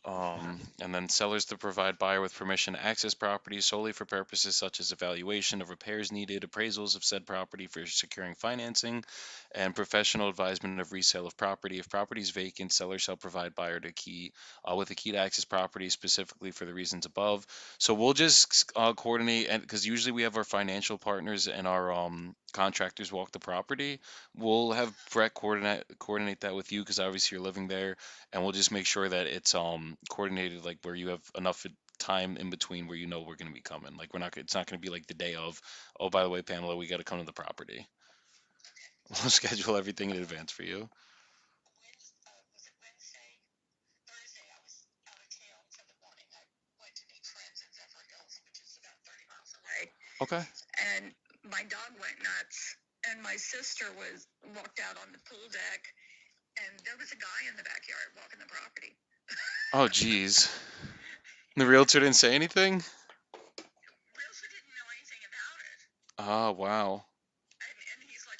And then sellers to provide buyer with permission to access property solely for purposes such as evaluation of repairs needed, appraisals of said property for securing financing, and professional advisement of resale of property. If property is vacant, seller shall provide buyer to key with a key to access property specifically for the reasons above. So we'll just coordinate, and because usually we have our financial partners and our contractors walk the property. We'll have Brett coordinate that with you because obviously you're living there, and we'll just make sure that it's coordinated, like where you have enough time in between where you know we're going to be coming. Like we're not it's not going to be like the day of, oh by the way Pamela, we got to come to the property. We'll schedule everything in advance for you. Was it Wednesday? Thursday, I was out of town for the morning. I went to meet friends in Zephyr Hills, which is about 30 miles away. Okay. And my dog went nuts, and my sister walked out on the pool deck, and there was a guy in the backyard walking the property. Oh geez. The realtor didn't say anything? Realtor didn't know anything about it. Oh wow. And he's like,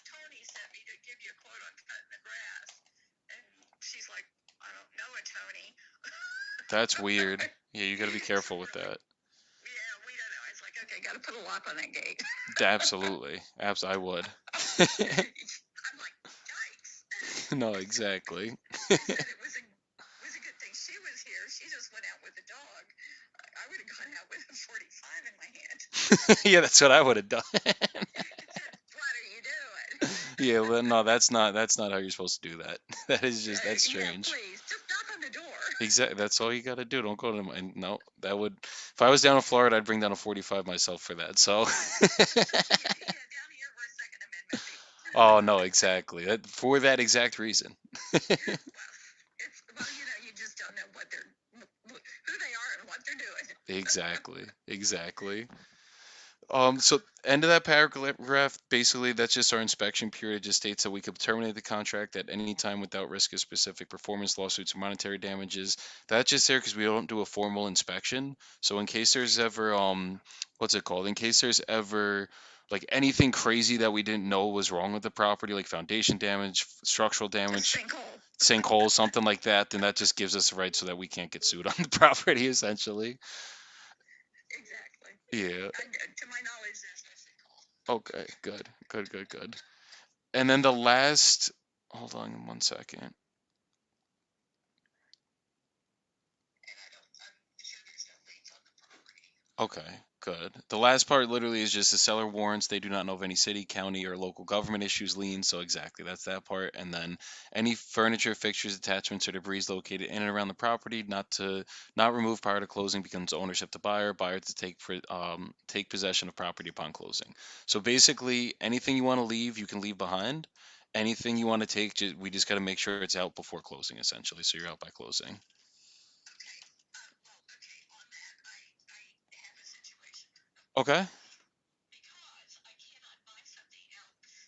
Tony sent me to give you a quote on cutting the grass. And she's like, I don't know a Tony. That's weird. Yeah, you got to be careful with that. Yeah, we don't know. I was like, okay, got to put a lock on that gate. Absolutely. I would. I'm like, yikes. No, exactly. She said it was a good thing she was here. She just went out with the dog. I would have gone out with a 45 in my hand. Yeah, that's what I would have done. Said, what are you doing? Yeah, well, no, that's not how you're supposed to do that. That is just that's strange. Yeah, please, just knock on the door. Exactly. That's all you got to do. Don't go to my. No, that would. If I was down in Florida, I'd bring down a 45 myself for that. So. Yeah, down here we're Second Amendment people. Oh no, exactly. For that exact reason. Well, you just don't know who they are and what they're doing. Exactly. So end of that paragraph, basically that's just our inspection period. It just states that we could terminate the contract at any time without risk of specific performance lawsuits or monetary damages. That's just there because we don't do a formal inspection. So in case there's ever what's it called? In case there's ever like anything crazy that we didn't know was wrong with the property, like foundation damage, structural damage, sinkhole, something like that, then that just gives us a right so that we can't get sued on the property essentially. Exactly. Yeah. To my knowledge, there's no sinkhole. Okay, good. And then the last, hold on 1 second. And I'm sure there's no liens on the property. Okay, good. The last part literally is just the seller warrants they do not know of any city, county, or local government issues liens. So exactly, that's that part. And then any furniture, fixtures, attachments, or debris located in and around the property not remove prior to closing becomes ownership to buyer. Buyer to take possession of property upon closing. So basically, anything you want to leave, you can leave behind. Anything you want to take, we just got to make sure it's out before closing, essentially. So you're out by closing. Okay. On that, I have a situation. Okay. Because I cannot buy something else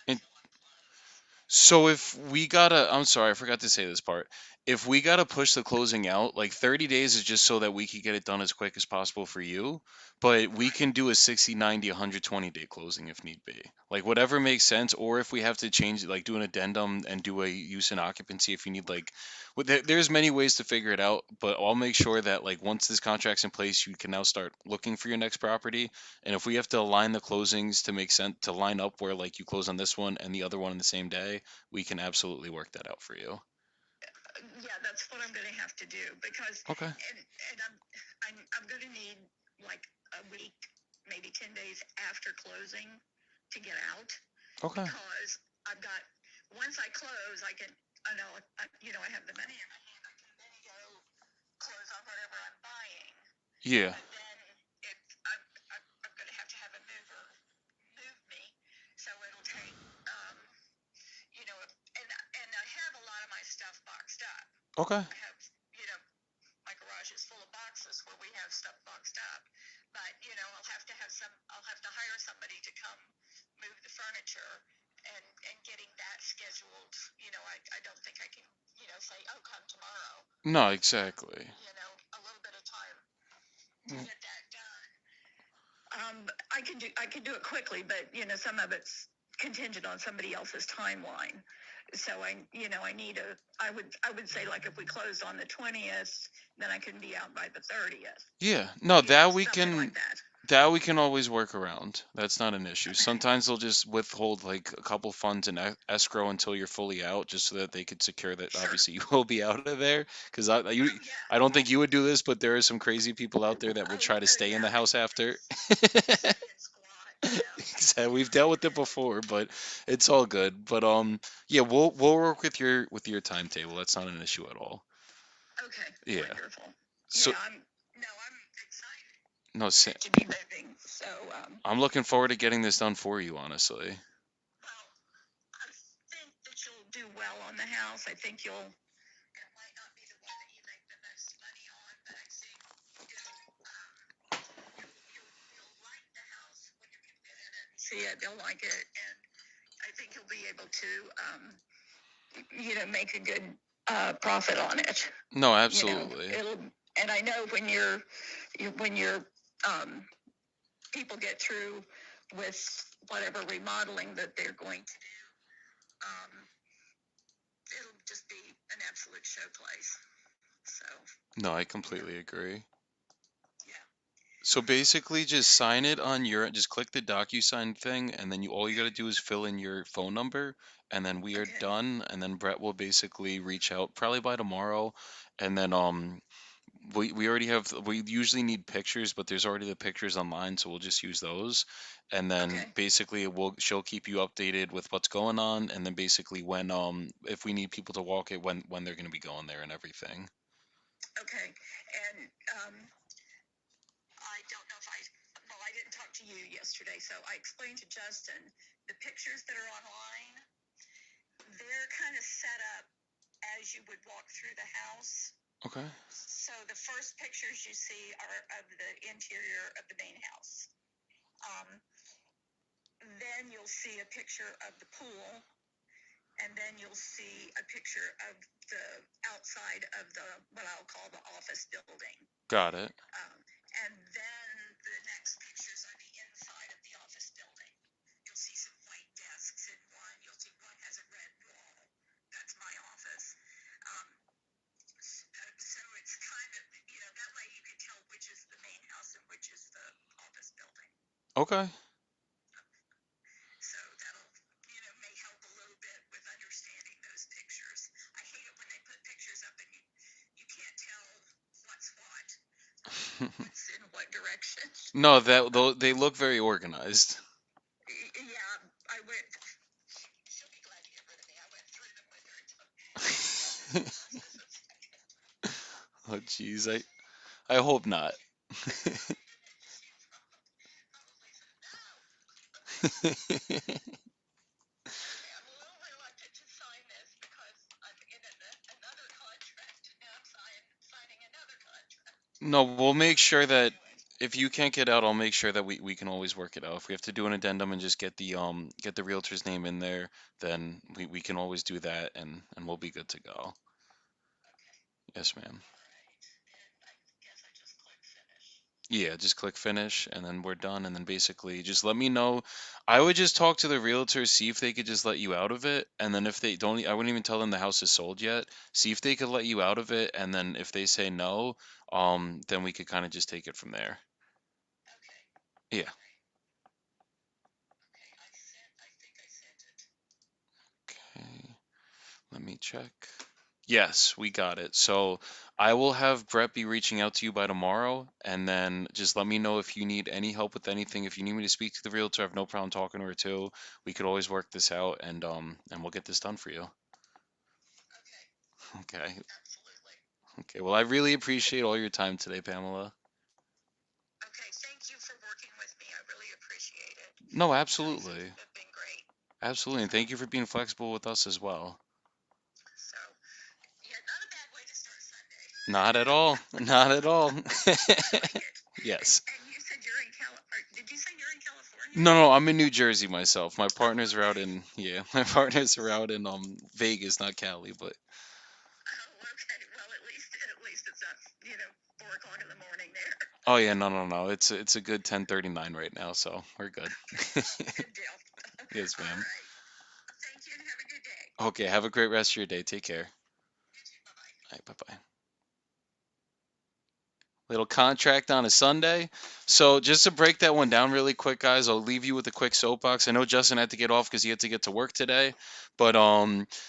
And until I close. so if we gotta, I'm sorry, I forgot to say this part. If we gotta push the closing out, like 30 days is just so that we can get it done as quick as possible for you. But we can do a 60, 90, 120-day closing if need be. Like whatever makes sense, or if we have to change it, like do an addendum and do a use in occupancy if you need like, there's many ways to figure it out. But I'll make sure that like once this contract's in place, you can now start looking for your next property. And if we have to align the closings to make sense to line up where like you close on this one and the other one in the same day, we can absolutely work that out for you. Yeah, that's what I'm going to have to do because, Okay. and I'm going to need like a week, maybe 10 days after closing to get out. Okay. Because I've got, once I close, I know, I have the money in my hand. I can then go close on whatever I'm buying. Yeah. But then I'm going to have a mover move me, so it'll take, and I have a lot of my stuff boxed up. Okay. I have, my garage is full of boxes where we have stuff boxed up. But, I'll have to hire somebody to come move the furniture and getting that scheduled. I don't think I can, say, oh, come tomorrow. No, exactly. A little bit of time to get that done. I can do it quickly, but, some of it's contingent on somebody else's timeline. So I need I would say, like, if we closed on the 20th, then I can be out by the 30th. Yeah, no, that we Something can like that. always work around. That's not an issue. Okay. Sometimes they'll just withhold like a couple funds in escrow until you're fully out, just so that they could secure that Sure. obviously you will be out of there. Because Oh, yeah. I don't think you would do this, but there are some crazy people out there that will try to stay in the Yeah. house after. Sit and squat. Yeah. Exactly. We've dealt with it before, but it's all good. But yeah, we'll work with your timetable. That's not an issue at all. Okay. Yeah. Wonderful. So Yeah, I'm excited no, to be moving. So, I'm looking forward to getting this done for you, honestly. well, I think that you'll do well on the house. I think it might not be the one that you make the most money on, but I think you'll like the house when you get in it and see it. They'll like it, and I think you'll be able to, make a good profit on it. No, absolutely. And I know when your people get through with whatever remodeling that they're going to do, it'll just be an absolute show place. So. No, I completely agree. Yeah. So basically, just sign it on just click the DocuSign thing, and then all you gotta do is fill in your phone number, and then we are Okay. done. And then Brett will basically reach out probably by tomorrow, and then we already have we usually need pictures, but there's already the pictures online, so we'll just use those. And then Okay. basically she'll keep you updated with what's going on, and then basically when if we need people to walk it, when they're gonna be going there and everything. Okay. And I don't know if I didn't talk to you yesterday, so I explained to Justin the pictures that are online. They're kind of set up as you would walk through the house. Okay. So the first pictures you see are of the interior of the main house. Then you'll see a picture of the pool, and then you'll see a picture of the outside of what I'll call the office building. Got it. And then the next pictures are the inside of the office building. You'll see some white desks in one. You'll see one has a red wall. That's my office. So it's kind of, that way you can tell which is the main house and which is the office building. Okay. So that'll, may help a little bit with understanding those pictures. I hate it when they put pictures up and you can't tell what's what, what's in what direction. No, they look very organized. Yeah, I went. She'll be glad to get rid of me. I went through them with her. Oh, jeez, I hope not. Okay, I'm a little reluctant to sign this because I'm in another contract and now I'm signing another contract. No, we'll make sure I'll that do it. if you can't get out, I'll make sure that we can always work it out. If we have to do an addendum and just get the realtor's name in there, then we can always do that, and we'll be good to go. Okay. Yes, ma'am. All right. And I guess I just click finish. Yeah, just click finish, and then we're done. And then basically just let me know. I would just talk to the realtor, see if they could just let you out of it. And then if they don't, I wouldn't even tell them the house is sold yet. See if they could let you out of it. And then if they say no, then we could kind of just take it from there. Okay. Yeah. All right. Okay. I think I sent it. Okay. Let me check. Yes, we got it. So I will have Brett be reaching out to you by tomorrow, and then just let me know if you need any help with anything. If you need me to speak to the realtor, I have no problem talking to her too. We could always work this out, and we'll get this done for you. Okay. Okay. Absolutely. Okay. Well, I really appreciate all your time today, Pamela. Okay. Thank you for working with me. I really appreciate it. No, You guys absolutely. have been great. Absolutely. And thank you for being flexible with us as well. So, yeah, not a bad way to start Sunday. Not at all. Not at all. I like it. Yes. And you said you're in did you say you're in California? No, I'm in New Jersey myself. My Oh, partners are out okay. in my partners are out in Vegas, not Cali, but Oh, okay. Well, at least it's not 4 o'clock in the morning there. oh yeah, no. It's a good 10:39 right now, so we're good. Okay. Good deal. Yes, All ma'am. right. Thank you and have a good day. Okay, have a great rest of your day. Take care. All right, bye bye. Little contract on a Sunday. So just to break that one down really quick, guys, I'll leave you with a quick soapbox. I know Justin had to get off because he had to get to work today, but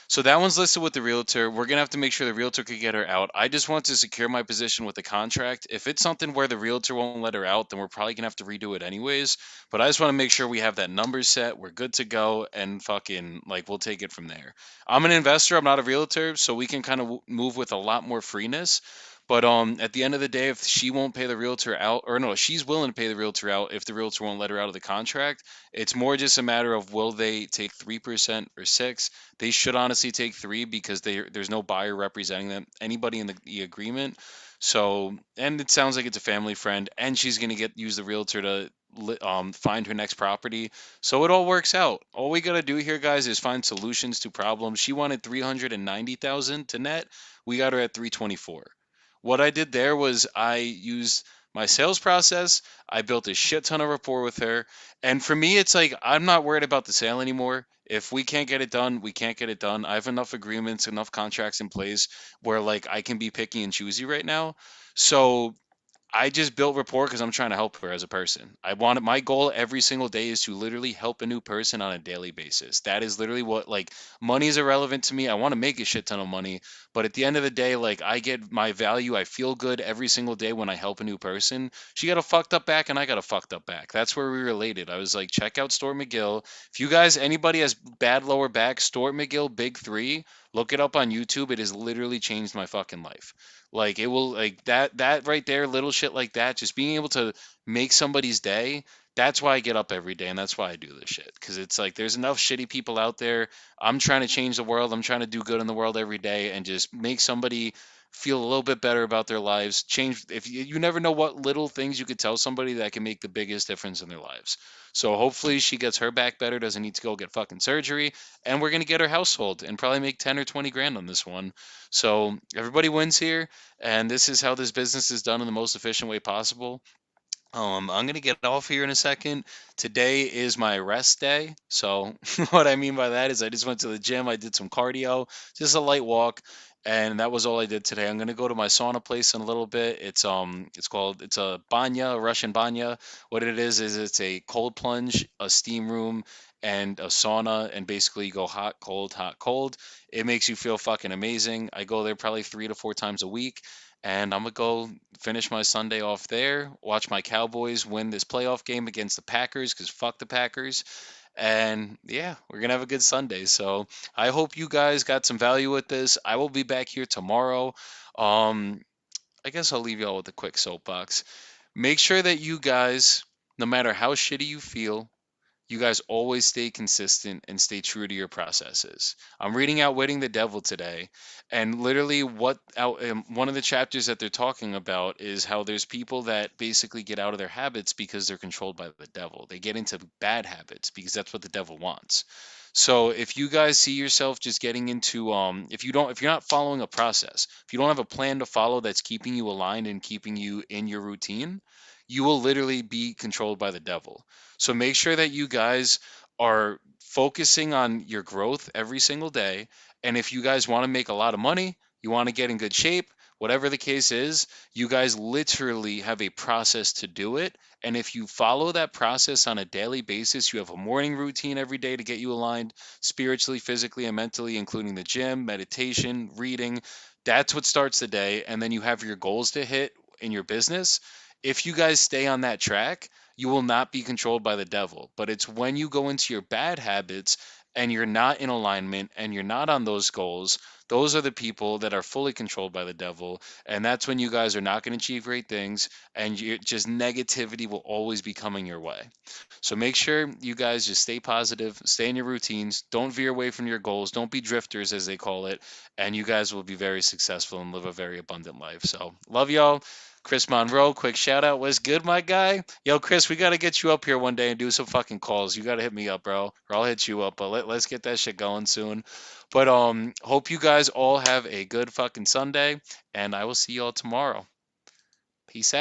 so that one's listed with the realtor. We're gonna have to make sure the realtor could get her out. I just want to secure my position with the contract. If it's something where the realtor won't let her out, then we're probably gonna have to redo it anyways. But I just want to make sure we have that number set. We're good to go, and fucking like we'll take it from there. I'm an investor. I'm not a realtor, so we can kind of move with a lot more freeness. But at the end of the day, if she won't pay the realtor out, or no, she's willing to pay the realtor out if the realtor won't let her out of the contract. It's more just a matter of will they take 3% or 6. They should honestly take 3 because there's no buyer representing them, anybody in the agreement. So, and it sounds like it's a family friend, and she's gonna get use the realtor to find her next property. So it all works out. All we gotta do here, guys, is find solutions to problems. She wanted 390,000 to net. We got her at 324. What I did there was I used my sales process. I built a shit ton of rapport with her. And for me, it's like I'm not worried about the sale anymore. If we can't get it done, we can't get it done. I have enough agreements, enough contracts in place where like I can be picky and choosy right now. So I just built rapport because I'm trying to help her as a person. I want my goal every single day is to literally help a new person on a daily basis. That is literally what like money is irrelevant to me. I want to make a shit ton of money, but at the end of the day, like I get my value. I feel good every single day when I help a new person. She got a fucked up back and I got a fucked up back. That's where we related. I was like, check out Stuart McGill. If you guys anybody has bad lower back, Stuart McGill Big 3, look it up on YouTube. It has literally changed my fucking life. Like it will like that right there, little shit like that, just being able to make somebody's day. That's why I get up every day and that's why I do this shit. Cause it's like there's enough shitty people out there. I'm trying to change the world. I'm trying to do good in the world every day and just make somebody feel a little bit better about their lives. Change if you never know what little things you could tell somebody that can make the biggest difference in their lives. So hopefully she gets her back better, doesn't need to go get fucking surgery, and we're gonna get her household and probably make 10 or 20 grand on this one. So everybody wins here, and this is how this business is done in the most efficient way possible. I'm gonna get off here in a second. Today is my rest day. So what I mean by that is I just went to the gym, I did some cardio, just a light walk, and that was all I did today. I'm gonna go to my sauna place in a little bit. It's a banya, a Russian banya. What it is it's a cold plunge, a steam room, and a sauna, and basically you go hot, cold, hot, cold. It makes you feel fucking amazing. I go there probably 3 to 4 times a week, and I'm gonna go finish my Sunday off there, watch my Cowboys win this playoff game against the Packers because fuck the Packers. And yeah, we're going to have a good Sunday. So I hope you guys got some value with this. I will be back here tomorrow. Um, I guess I'll leave y'all with a quick soapbox. Make sure that you guys, no matter how shitty you feel, you guys always stay consistent and stay true to your processes. I'm reading Outwitting the Devil today, and literally, one of the chapters that they're talking about is how there's people that basically get out of their habits because they're controlled by the devil. They get into bad habits because that's what the devil wants. So if you guys see yourself just getting into if you're not following a process, if you don't have a plan to follow that's keeping you aligned and keeping you in your routine, you will literally be controlled by the devil. So make sure that you guys are focusing on your growth every single day. And if you guys want to make a lot of money, you want to get in good shape, whatever the case is, you guys literally have a process to do it. And if you follow that process on a daily basis, you have a morning routine every day to get you aligned spiritually, physically, and mentally, including the gym, meditation, reading. That's what starts the day. And then you have your goals to hit in your business. If you guys stay on that track, you will not be controlled by the devil. But it's when you go into your bad habits and you're not in alignment and you're not on those goals, those are the people that are fully controlled by the devil. And that's when you guys are not going to achieve great things and just negativity will always be coming your way. So make sure you guys just stay positive, stay in your routines, don't veer away from your goals, don't be drifters as they call it, and you guys will be very successful and live a very abundant life. So love y'all. Chris Monroe, quick shout out. What's good, my guy? Yo, Chris, we got to get you up here one day and do some fucking calls. You got to hit me up, bro, or I'll hit you up. But let's get that shit going soon. But hope you guys all have a good fucking Sunday, and I will see y'all tomorrow. Peace out.